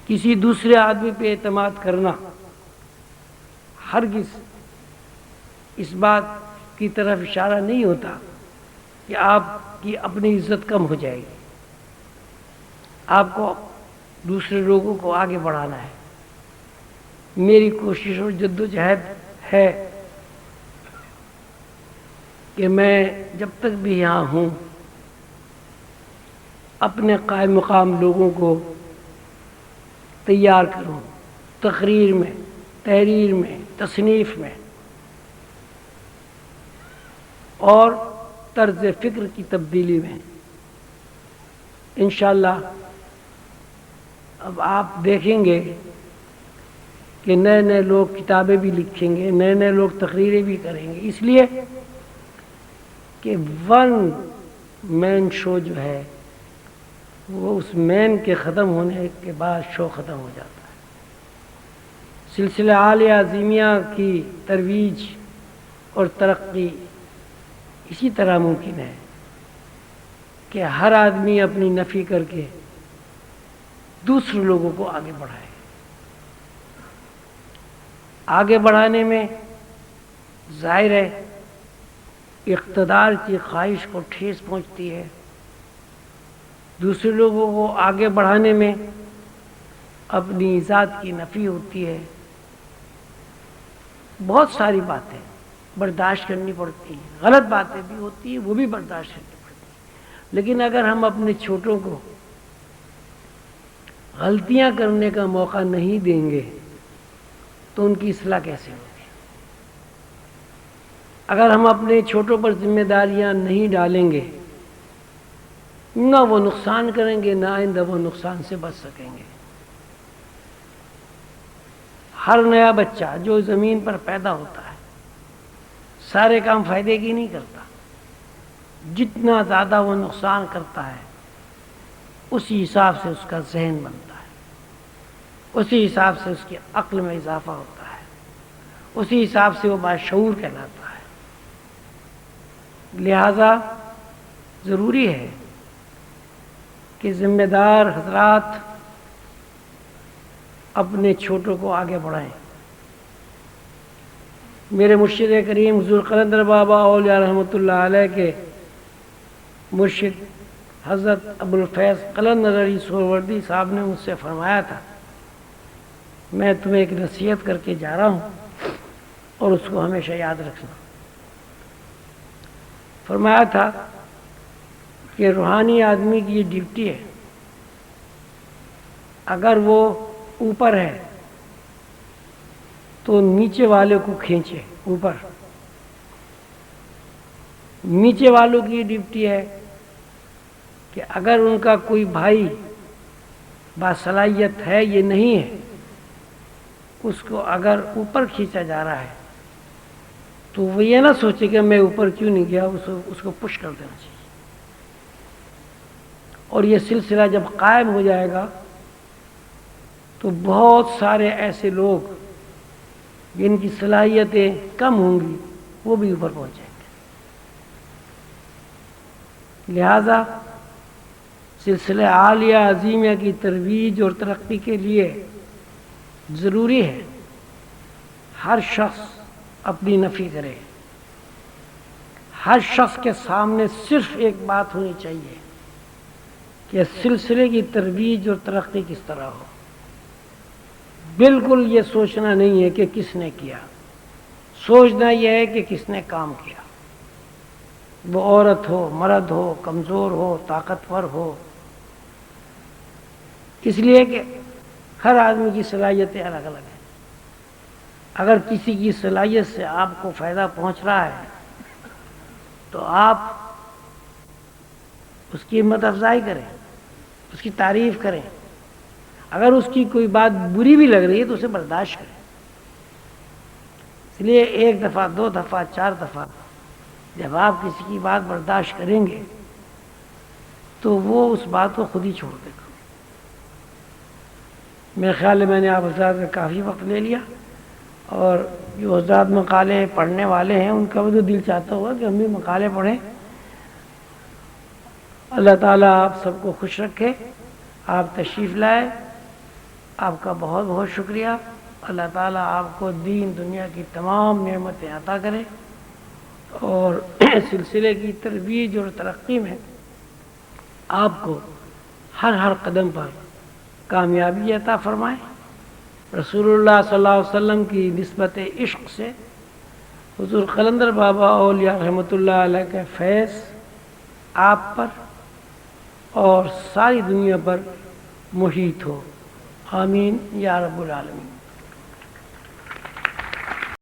کسی دوسرے آدمی پہ اعتماد کرنا ہرگز اس بات کی طرف اشارہ نہیں ہوتا کہ آپ کی اپنی عزت کم ہو جائے گی۔ آپ کو دوسرے لوگوں کو آگے بڑھانا ہے۔ میری کوشش اور جدوجہد ہے کہ میں جب تک بھی یہاں ہوں اپنے قائم مقام لوگوں کو تیار کروں، تقریر میں، تحریر میں، تصنیف میں، اور طرز فکر کی تبدیلی میں۔ انشاءاللہ اب آپ دیکھیں گے کہ نئے نئے لوگ کتابیں بھی لکھیں گے، نئے نئے لوگ تقریریں بھی کریں گے، اس لیے کہ ون مین شو جو ہے وہ اس مین کے ختم ہونے کے بعد شو ختم ہو جاتا ہے۔ سلسلہ عالیہ عظیمیہ کی ترویج اور ترقی اسی طرح ممکن ہے کہ ہر آدمی اپنی نفی کر کے دوسرے لوگوں کو آگے بڑھائے۔ آگے بڑھانے میں ظاہر ہے اقتدار کی خواہش کو ٹھیس پہنچتی ہے، دوسرے لوگوں کو آگے بڑھانے میں اپنی ذات کی نفی ہوتی ہے، بہت ساری باتیں برداشت کرنی پڑتی ہیں، غلط باتیں بھی ہوتی ہیں وہ بھی برداشت کرنی پڑتی ہیں۔ لیکن اگر ہم اپنے چھوٹوں کو غلطیاں کرنے کا موقع نہیں دیں گے تو ان کی اصلاح کیسے ہوگی؟ اگر ہم اپنے چھوٹوں پر ذمہ داریاں نہیں ڈالیں گے، نہ وہ نقصان کریں گے، نہ آئندہ وہ نقصان سے بچ سکیں گے۔ ہر نیا بچہ جو زمین پر پیدا ہوتا ہے سارے کام فائدے کی نہیں کرتا، جتنا زیادہ وہ نقصان کرتا ہے اسی حساب سے اس کا ذہن بنتا ہے، اسی حساب سے اس کی عقل میں اضافہ ہوتا ہے، اسی حساب سے وہ باشعور کہلاتا ہے۔ لہذا ضروری ہے کہ ذمہ دار حضرات اپنے چھوٹوں کو آگے بڑھائیں۔ میرے مرشد کریم حضور قلندر بابا اولیاء رحمۃ اللہ علیہ کے مرشد حضرت ابو الفیض قلندر علی سہروردی صاحب نے مجھ سے فرمایا تھا، میں تمہیں ایک نصیحت کر کے جا رہا ہوں اور اس کو ہمیشہ یاد رکھنا۔ فرمایا تھا کہ روحانی آدمی کی یہ ڈیوٹی ہے، اگر وہ اوپر ہے تو نیچے والے کو کھینچے اوپر، نیچے والوں کی ڈیوٹی ہے کہ اگر ان کا کوئی بھائی باصلاحیت ہے یہ نہیں ہے، اس کو اگر اوپر کھینچا جا رہا ہے تو وہ یہ نہ سوچے کہ میں اوپر کیوں نہیں گیا، اس کو پش کر دینا چاہیے۔ اور یہ سلسلہ جب قائم ہو جائے گا تو بہت سارے ایسے لوگ جن کی صلاحیتیں کم ہوں گی وہ بھی اوپر پہنچ جائیں گے۔ لہذا سلسلہ عالیہ عظیمیہ کی ترویج اور ترقی کے لیے ضروری ہے ہر شخص اپنی نفی کرے۔ ہر شخص کے سامنے صرف ایک بات ہونی چاہیے کہ سلسلے کی ترویج اور ترقی کس طرح ہو۔ بالکل یہ سوچنا نہیں ہے کہ کس نے کیا، سوچنا یہ ہے کہ کس نے کام کیا، وہ عورت ہو، مرد ہو، کمزور ہو، طاقتور ہو، اس لیے کہ ہر آدمی کی صلاحیتیں الگ الگ ہیں۔ اگر کسی کی صلاحیت سے آپ کو فائدہ پہنچ رہا ہے تو آپ اس کی ہمت افزائی کریں، اس کی تعریف کریں۔ اگر اس کی کوئی بات بری بھی لگ رہی ہے تو اسے برداشت کریں۔ اس لیے ایک دفعہ، دو دفعہ، چار دفعہ جب آپ کسی کی بات برداشت کریں گے تو وہ اس بات کو خود ہی چھوڑ دے گا۔ میرے خیال ہے میں نے آپ حضرات کا کافی وقت لے لیا، اور جو حضرات مقالے پڑھنے والے ہیں ان کا بھی تو دل چاہتا ہوگا کہ ہم بھی مقالے پڑھیں۔ اللہ تعالیٰ آپ سب کو خوش رکھے۔ آپ تشریف لائے، آپ کا بہت بہت شکریہ۔ اللہ تعالیٰ آپ کو دین دنیا کی تمام نعمتیں عطا کرے اور سلسلے کی ترویج اور ترقی میں آپ کو ہر قدم پر کامیابی عطا فرمائے۔ رسول اللہ صلی اللہ علیہ وسلم کی نسبت عشق سے حضور قلندر بابا اولیاء رحمۃ اللہ علیہ کا فیض آپ پر اور ساری دنیا پر محیط ہو۔ آمین یا رب العالمین۔